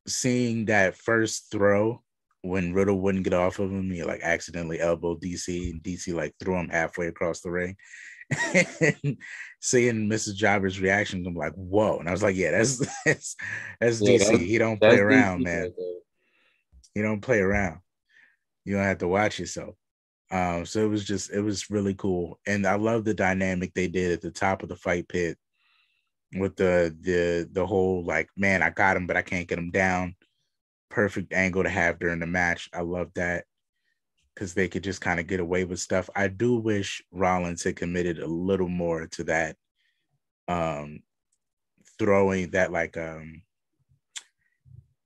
seeing that first throw when Riddle wouldn't get off of him, he like accidentally elbowed DC, and DC like threw him halfway across the ring. And seeing Mrs. Jobber's reaction, I'm like, whoa. And I was like, yeah, that's DC. He don't play around, DC man. right there. He don't play around. You don't have to watch yourself. So it was really cool. And I love the dynamic they did at the top of the fight pit with the whole like, man, I got him, but I can't get him down. Perfect angle to have during the match. I love that because they could just kind of get away with stuff. I do wish Rollins had committed a little more to that, throwing that like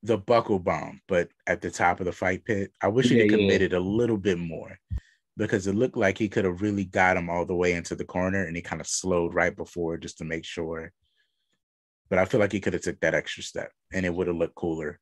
the buckle bomb, but at the top of the fight pit. I wish he had committed a little bit more because it looked like he could have really got him all the way into the corner, and he kind of slowed right before just to make sure. But I feel like he could have took that extra step, and it would have looked cooler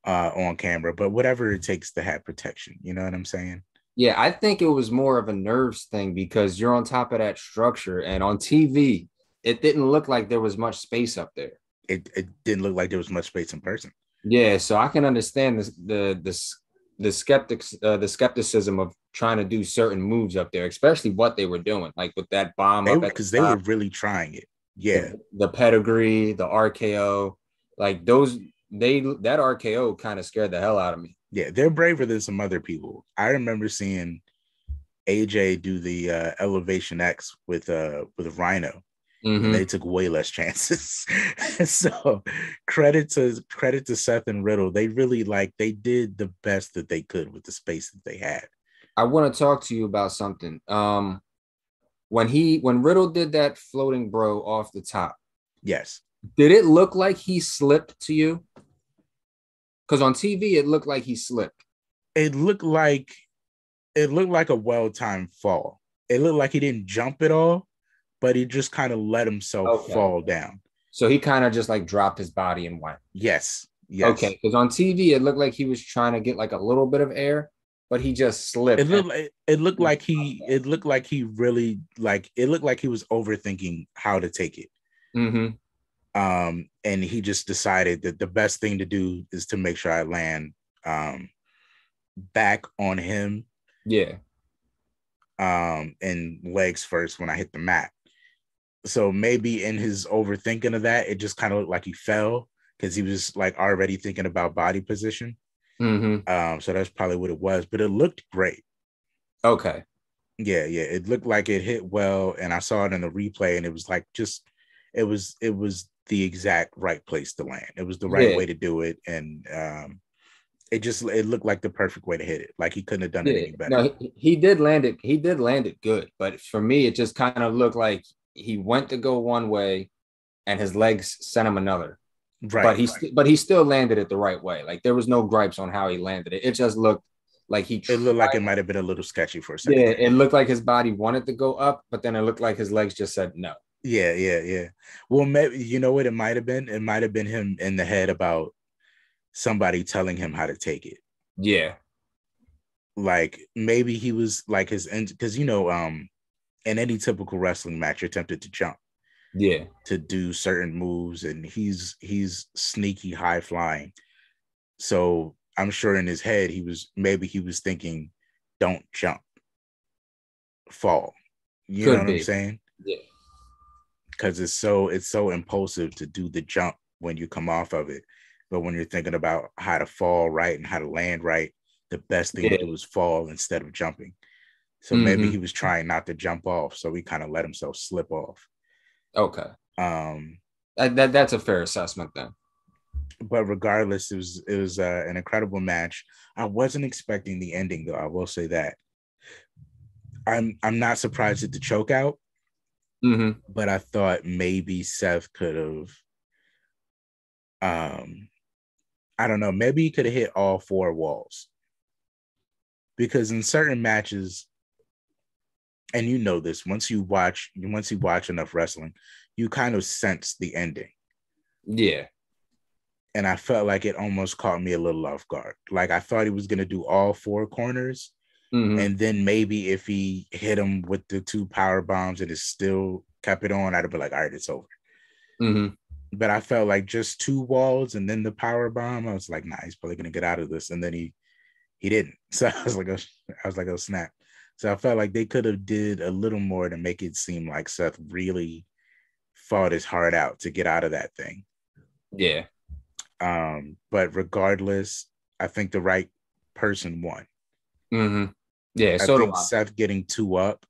on camera. But whatever it takes to have protection, you know what I'm saying? Yeah, I think it was more of a nerves thing because you're on top of that structure, and on TV, it didn't look like there was much space up there. It didn't look like there was much space in person. Yeah, so I can understand the skepticism of trying to do certain moves up there, especially what they were doing, like with that bomb because they were really trying it. Yeah, the pedigree, the RKO, like those. That RKO kind of scared the hell out of me. Yeah, they're braver than some other people. I remember seeing AJ do the Elevation X with Rhino, and they took way less chances. So credit to Seth and Riddle. They really they did the best that they could with the space that they had. I want to talk to you about something. When Riddle did that floating bro off the top, yes, did it look like he slipped to you? Because on TV, it looked like he slipped. It looked like a well-timed fall. It looked like he didn't jump at all, but he just kind of let himself fall down. So he kind of just like dropped his body and went. Yes. Okay, because on TV, it looked like he was trying to get like a little bit of air, but he just slipped. It looked like he really it looked like he was overthinking how to take it. Mm-hmm. And he just decided that the best thing to do is to make sure I land back on him. Yeah. And legs first when I hit the mat. So maybe in his overthinking of that, it just kind of looked like he fell because he was like already thinking about body position. Mm-hmm. So that's probably what it was, but it looked great. Okay. Yeah. It looked like it hit well, and I saw it in the replay, and it was like it was the exact right place to land. It was the right way to do it, and it looked like the perfect way to hit it. Like he couldn't have done it any better. No, he did land it. He did land it good, but for me, it just kind of looked like he went to go one way, and his legs sent him another. Right. But he still landed it the right way. Like there was no gripes on how he landed it. It just looked like it looked like it might have been a little sketchy for a second. Yeah, it looked like his body wanted to go up, but then it looked like his legs just said no. Yeah. Well, maybe you know what it might have been? It might have been him in the head about somebody telling him how to take it. Yeah. Like maybe he was like because in any typical wrestling match, you're tempted to jump. Yeah. To do certain moves, and he's sneaky high flying. So I'm sure in his head he was thinking, don't jump, fall. You know what I'm saying? Yeah. Because it's so impulsive to do the jump when you come off of it. But when you're thinking about how to fall right and how to land right, the best thing to do is fall instead of jumping. So maybe he was trying not to jump off, so he kind of let himself slip off. Okay. That's a fair assessment then. But regardless, it was an incredible match. I wasn't expecting the ending, though. I will say that. I'm not surprised at the choke out, but I thought maybe Seth could have. I don't know. Maybe he could have hit all four walls, because in certain matches, and you know this, once you watch enough wrestling, you kind of sense the ending. Yeah. And I felt like it almost caught me a little off guard. Like I thought he was going to do all four corners. And then maybe if he hit him with the two power bombs and it still kept it on, I'd have been like, all right, it's over. But I felt like just two walls and then the power bomb, I was like, nah, he's probably going to get out of this. And then he He didn't. So oh snap. So I felt like they could have did a little more to make it seem like Seth really fought his heart out to get out of that thing. Yeah. But regardless, I think the right person won. Mm-hmm. Yeah. I So do think I. Seth getting 2 up,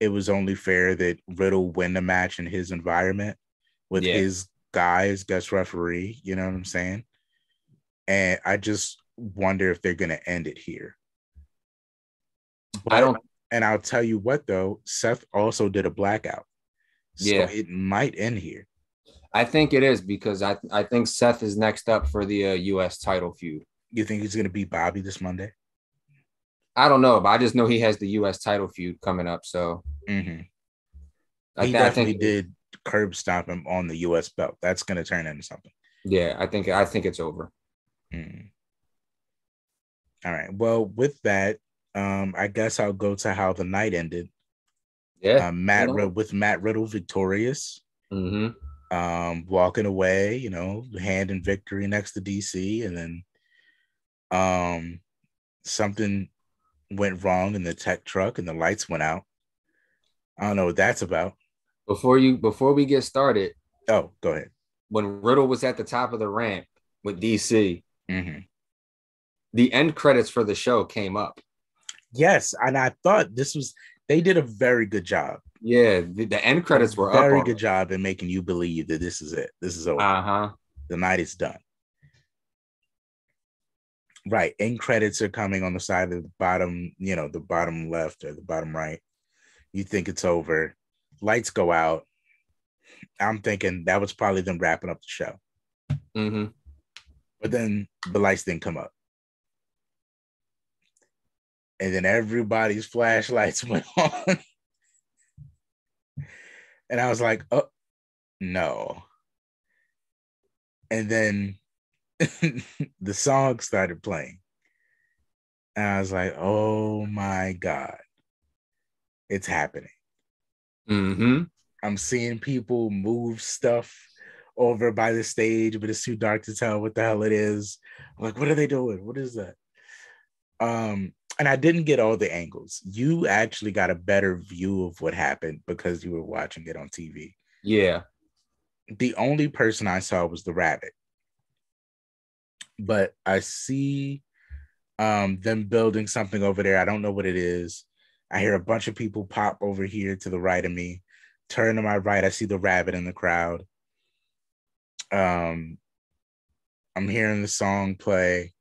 it was only fair that Riddle win the match in his environment with his guys, guest referee. You know what I'm saying? And I just wonder if they're going to end it here. But, I don't. And I'll tell you what, though, Seth also did a blackout. So it might end here. I think it is because I think Seth is next up for the U.S. title feud. You think he's going to beat Bobby this Monday? I don't know, but I just know he has the U.S. title feud coming up. So he definitely did curb stomp him on the U.S. belt. That's going to turn into something. Yeah, I think it's over. All right. Well, with that, I guess I'll go to how the night ended. Yeah. With Matt Riddle victorious. Walking away, hand in victory next to DC, and then something went wrong in the tech truck and the lights went out. I don't know what that's about. Before we get started, go ahead. When Riddle was at the top of the ramp with DC, the end credits for the show came up. Yes, and I thought they did a very good job. Yeah, the end credits were up. Very good job in making you believe that this is it. This is over. The night is done. Right. End credits are coming on the side of the bottom, the bottom left or the bottom right. You think it's over. Lights go out. I'm thinking that was probably them wrapping up the show. But then the lights didn't come up. And then everybody's flashlights went on. And I was like, oh, no. And then the song started playing. And I was like, oh my God. It's happening. I'm seeing people move stuff over by the stage, but it's too dark to tell what the hell it is. I'm like, what are they doing? What is that? And I didn't get all the angles. You actually got a better view of what happened because you were watching it on TV. Yeah. The only person I saw was the rabbit. But I see them building something over there. I don't know what it is. I hear a bunch of people pop over here to the right of me. Turn to my right, I see the rabbit in the crowd. I'm hearing the song play.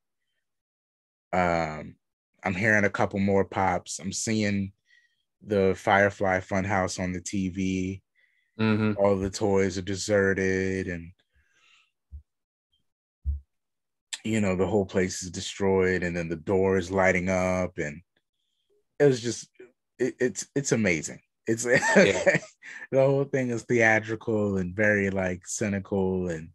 I'm hearing a couple more pops. I'm seeing the Firefly Funhouse on the TV. All the toys are deserted, and the whole place is destroyed, and then the door is lighting up, and it was just it's amazing. It's the whole thing is theatrical and very like cynical and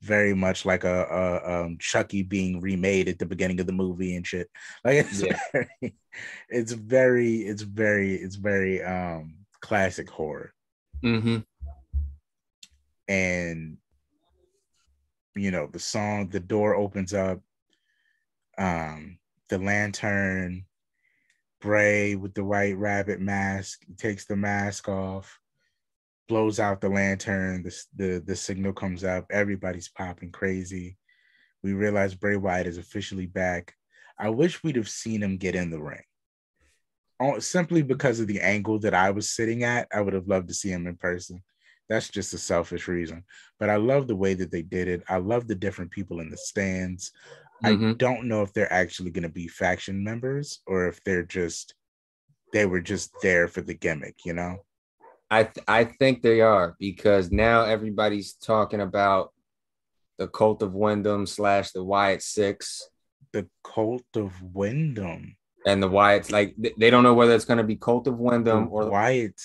very much like a Chucky being remade at the beginning of the movie and shit. Like it's very classic horror. And the song, the door opens up, the lantern, Bray with the white rabbit mask, he takes the mask off, blows out the lantern, the signal comes up, everybody's popping crazy. We realize Bray Wyatt is officially back. I wish we'd have seen him get in the ring. Simply because of the angle that I was sitting at, I would have loved to see him in person. That's just a selfish reason. But I love the way that they did it. I love the different people in the stands. I don't know if they're actually going to be faction members or if they were just there for the gimmick, I think they are, because now everybody's talking about the Cult of Wyndham / the Wyatt Six. The Cult of Wyndham. And the Wyatts, like they don't know whether it's going to be Cult of Wyndham or Wyatt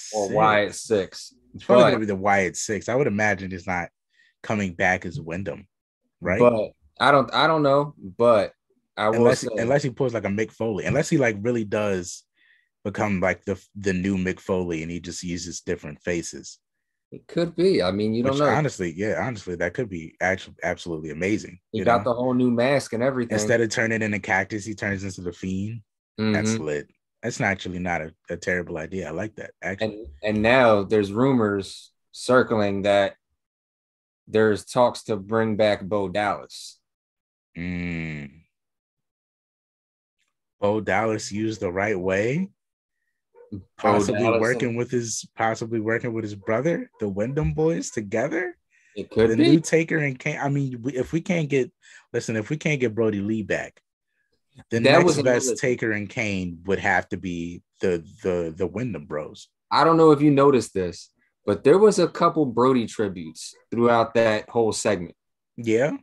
Six. It's probably going to be the Wyatt Six. I would imagine it's not coming back as Wyndham, right? But I don't know. But I will say, unless he pulls like a Mick Foley, unless he like really does become like the new Mick Foley and he just uses different faces. It could be. I mean, you don't Which know. honestly, yeah, honestly, that could be actually absolutely amazing. He got the whole new mask and everything. Instead of turning into Cactus, he turns into the Fiend. That's Mm-hmm. lit. That's actually not a terrible idea. I like that actually. And now there's rumors circling that there's talks to bring back Bo Dallas. Mm. Bo Dallas used the right way, Bo Dallas, possibly working with his brother, the Wyndham boys together. it could The be. new Taker and Kane. I mean, if we can't get Brody Lee back, the That next was best another thing. Taker and Kane would have to be the Wyndham Bros. I don't know if you noticed this, but there was a couple Brody tributes throughout that whole segment. Yeah,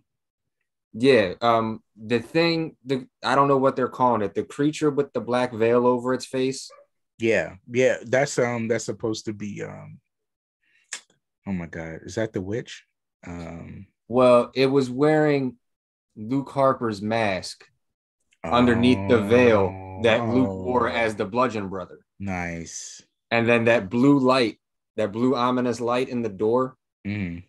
Yeah. The I don't know what they're calling it. The creature with the black veil over its face. yeah. That's supposed to be oh my god, is that the witch? Well, it was wearing Luke Harper's mask underneath the veil that Luke wore Oh, as the Bludgeon Brother. nice. And then that blue light, that blue ominous light in the door, Mm.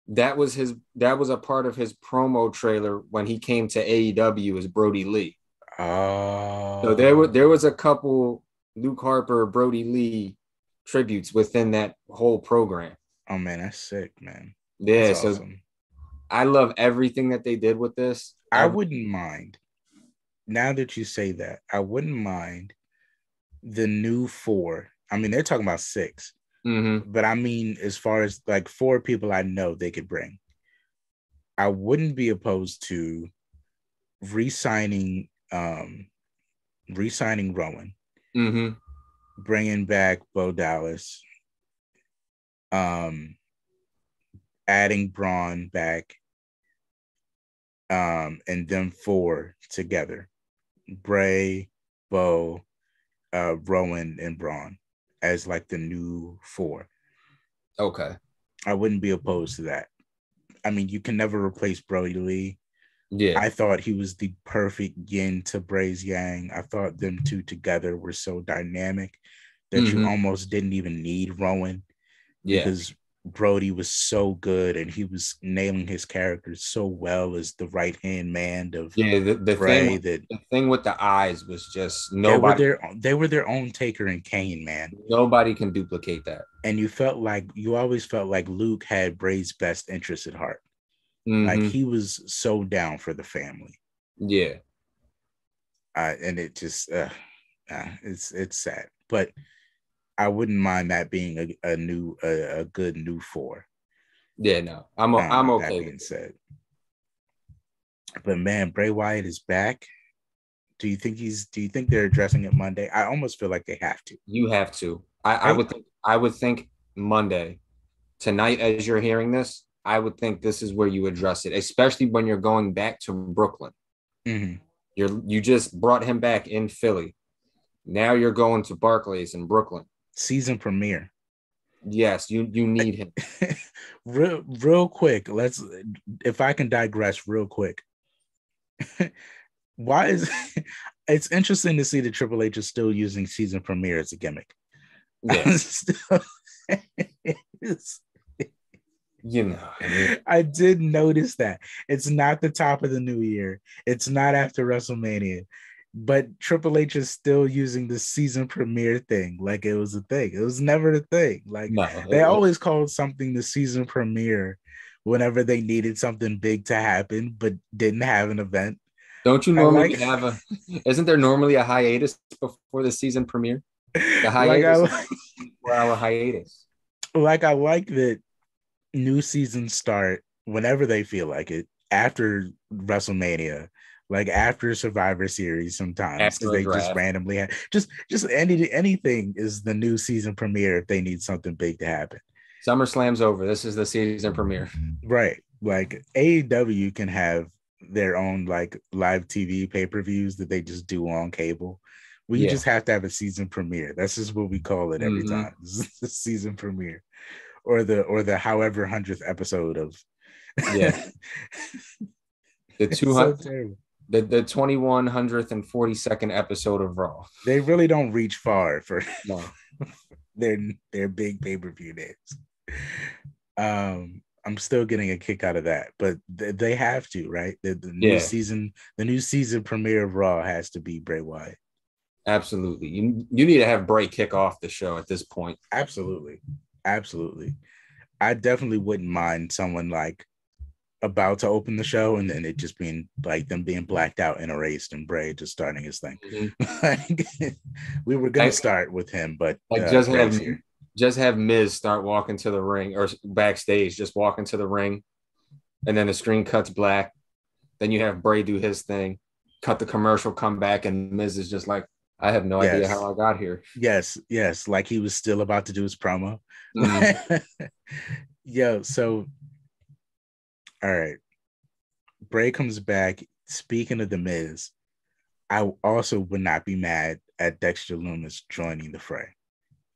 that was a part of his promo trailer when he came to AEW as Brody Lee. So Oh, there was a couple Luke Harper, Brody Lee tributes within that whole program. oh man, that's sick, man. That's Yeah, so awesome. I love everything that they did with this. I wouldn't mind. Now that you say that, I wouldn't mind the new four. I mean, they're talking about six, Mm-hmm. but I mean, as far as like four people I know they could bring, I wouldn't be opposed to re-signing, re-signing Rowan, Mm-hmm. bringing back Bo Dallas, um, adding Braun back, and them four together, Bray, Bo, Rowan, and Braun as like the new four. Okay. I wouldn't be opposed to that. I mean, you can never replace Brody Lee. Yeah. I thought he was the perfect yin to Bray's yang. I thought them two together were so dynamic that you Mm-hmm. almost didn't even need Rowan Yeah. because Brody was so good and he was nailing his character so well as the right hand man of Yeah. Bray that The thing with the eyes was just they were their own Taker and Kane, man. nobody can duplicate that. And you always felt like Luke had Bray's best interest at heart. Like Mm-hmm. he was so down for the family. Yeah. And it just it's sad. But I wouldn't mind that being a good new four. Yeah, no. I'm That okay with being it. said. But man, Bray Wyatt is back. Do you think they're addressing it Monday? I almost feel like they have to. You have to. Right? I would think Monday. Tonight, as you're hearing this, I would think this is where you address it, especially when you're going back to Brooklyn. Mm-hmm. You just brought him back in Philly. Now you're going to Barclays in Brooklyn. Season premiere. Yes, you need him. real quick, if I can digress real quick. Why is it's interesting to see that Triple H is still using season premiere as a gimmick. Yeah. Still, You know, I mean, I did notice that it's not the top of the new year. It's not after WrestleMania, but Triple H is still using the season premiere thing like it was a thing. It was never a thing. Like no. they always called something the season premiere whenever they needed something big to happen, but didn't have an event. Don't you I normally like, have a? Isn't there normally a hiatus before the season premiere? The like I hiatus is like, 4-hour hiatus. I like that new seasons start whenever they feel like it after WrestleMania, like after Survivor Series sometimes because After a they just draft. randomly have anything is the new season premiere if they need something big to happen. SummerSlam's over. This is the season premiere. Right. Like AEW can have their own like live TV pay-per-views that they just do on cable. We Yeah. just have to have a season premiere. That's just what we call it every Mm-hmm. time. This is the season premiere. Or the however 100th episode of Yeah. The it's so 200 terrible. the 2142nd episode of Raw. They really don't reach far for No. their big pay-per-view days. I'm still getting a kick out of that, but they have to, right? The new season premiere of Raw has to be Bray Wyatt. Absolutely. You need to have Bray kick off the show at this point. Absolutely. I definitely wouldn't mind someone like about to open the show and then it just being like them being blacked out and erased and Bray just starting his thing. We were gonna start with him, but like just have Miz start walking to the ring or backstage, just walking to the ring, and then the screen cuts black. Then you have Bray do his thing, cut the commercial, come back, and Miz is just like, I have no idea how I got here. Yes, like he was still about to do his promo. Yo, so all right. Bray comes back. Speaking of the Miz, I also would not be mad at Dexter Lumis joining the fray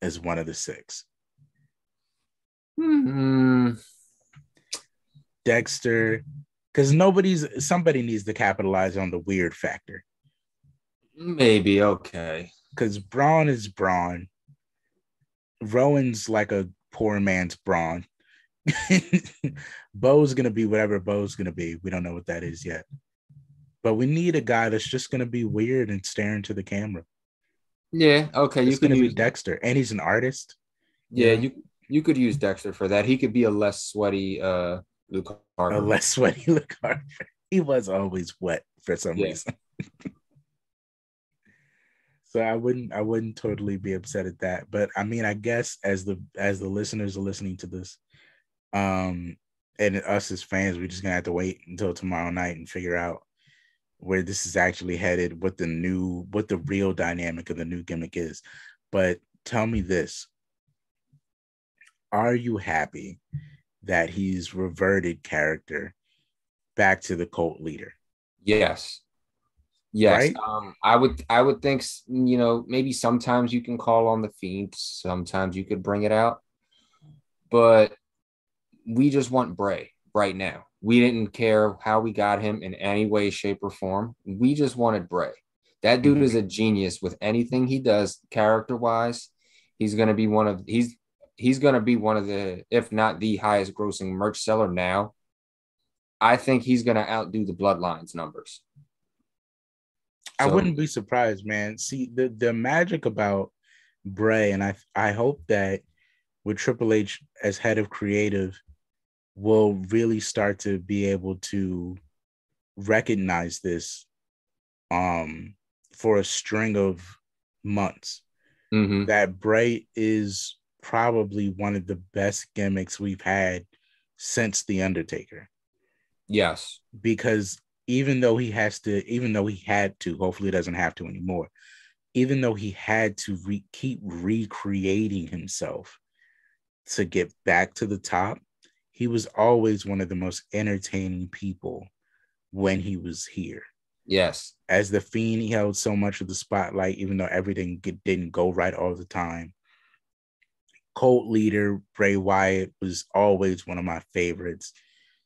as one of the 6. Dexter, because somebody needs to capitalize on the weird factor. Maybe, okay. Because Braun is Braun. Rowan's like a poor man's Braun. Bo's gonna be whatever Bo's gonna be. We don't know what that is yet. But we need a guy that's just gonna be weird and stare into the camera. Yeah, okay. It's gonna be Dexter, and he's an artist. Yeah, you could use Dexter for that. He could be a less sweaty Luke Harper. A less sweaty Luke Harper. He was always wet for some reason. So I wouldn't totally be upset at that. But I mean, I guess as the listeners are listening to this, and us as fans, we're just gonna have to wait until tomorrow night and figure out where this is actually headed, what the real dynamic of the new gimmick is. But tell me this: are you happy that he's reverted character back to the cult leader? Yes. Right? I would think, maybe sometimes you can call on the Fiend, sometimes you could bring it out, but we just want Bray right now. We didn't care how we got him in any way, shape, or form. We just wanted Bray. That dude is a genius with anything he does character-wise. He's gonna be one of the, if not the highest grossing merch seller now. I think he's gonna outdo the Bloodlines numbers. I wouldn't be surprised, man. See, the magic about Bray, and I hope that with Triple H as head of creative, will really start to be able to recognize this for a string of months. That Bray is probably one of the best gimmicks we've had since The Undertaker. Yes. Because even though he had to, hopefully he doesn't have to anymore, even though he had to keep recreating himself to get back to the top, he was always one of the most entertaining people when he was here. Yes. As the Fiend, he held so much of the spotlight, even though everything didn't go right all the time. Cult leader Bray Wyatt was always one of my favorites.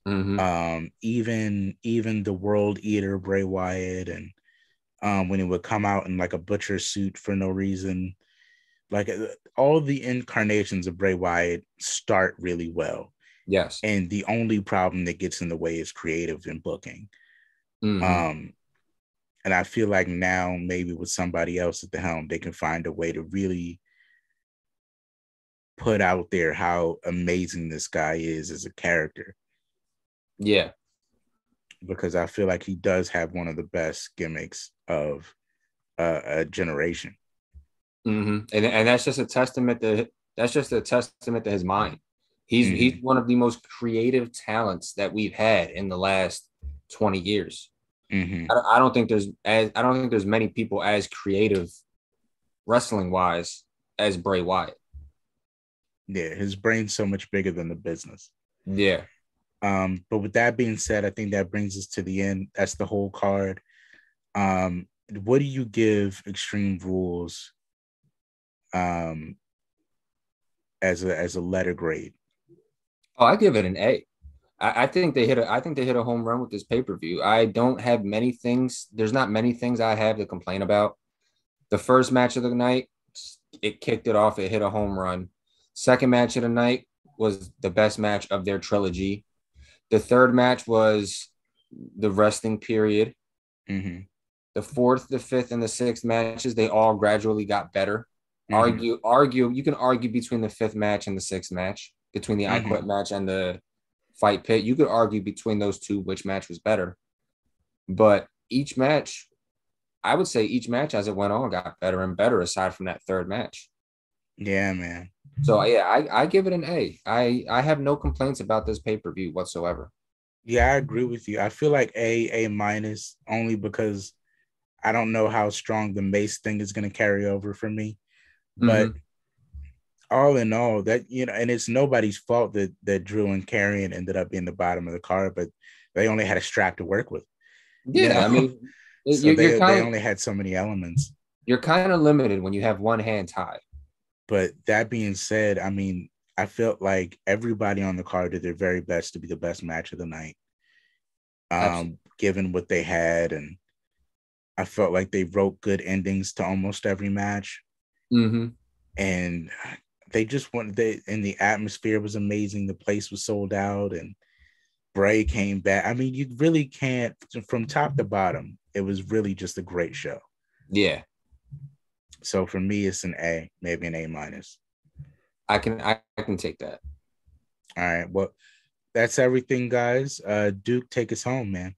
Even the World Eater Bray Wyatt, and when he would come out in like a butcher suit for no reason, like all the incarnations of Bray Wyatt start really well. Yes. And the only problem that gets in the way is creative and booking. And I feel like now maybe with somebody else at the helm, they can find a way to really put out there how amazing this guy is as a character. Yeah. Because I feel like he does have one of the best gimmicks of a generation. And that's just a testament to his mind. He's one of the most creative talents that we've had in the last 20 years. I don't think there's many people as creative wrestling wise as Bray Wyatt. Yeah, his brain's so much bigger than the business. Yeah. But with that being said, I think that brings us to the end. That's the whole card. What do you give Extreme Rules as a letter grade? Oh, I give it an A. I think they hit a home run with this pay-per-view. I don't have many things. There's not many things I have to complain about. The first match of the night, it kicked it off. It hit a home run. Second match of the night, was the best match of their trilogy. The third match was the resting period. Mm-hmm. The fourth, the fifth, and the sixth matches, they all gradually got better. Mm-hmm. You can argue between the fifth match and the sixth match, between the I Mm-hmm. Quit match and the Fight Pit. You could argue between those two which match was better. But each match, I would say each match as it went on got better and better aside from that third match. Yeah, man. So yeah, I give it an A. I have no complaints about this pay-per-view whatsoever. Yeah, I agree with you. I feel like A minus only because I don't know how strong the Mace thing is going to carry over for me. But all in all, that, you know, and it's nobody's fault that Drew and Karrion ended up being the bottom of the card, but they only had a strap to work with. You Yeah, know, I mean, so you're they kind only had so many elements. you're kind of limited when you have one hand tied. But that being said, I mean, I felt like everybody on the card did their very best to be the best match of the night, Absolutely. given what they had, and I felt like they wrote good endings to almost every match, and they just and the atmosphere was amazing. The place was sold out, and Bray came back. I mean, you really can't, from top to bottom, it was really just a great show. Yeah. So for me, it's an A, maybe an A minus. I can take that. All right. Well, that's everything, guys. Duke, take us home, man.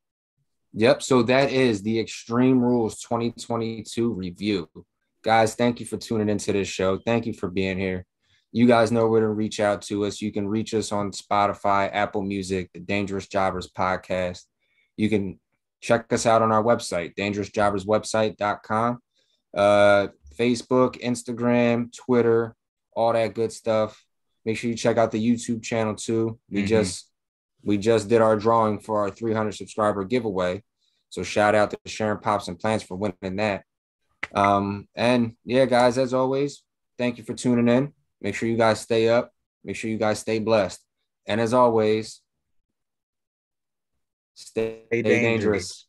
Yep. So that is the Extreme Rules 2022 review. Guys, thank you for tuning into this show. Thank you for being here. You guys know where to reach out to us. You can reach us on Spotify, Apple Music, the Dangerous Jobbers podcast. You can check us out on our website, dangerousjobberswebsite.com. Facebook, Instagram, Twitter, all that good stuff. Make sure you check out the YouTube channel too. We just did our drawing for our 300 subscriber giveaway. So shout out to Sharon Pops and Plants for winning that. And yeah, guys, as always, thank you for tuning in. Make sure you guys stay up. Make sure you guys stay blessed. And as always, stay dangerous.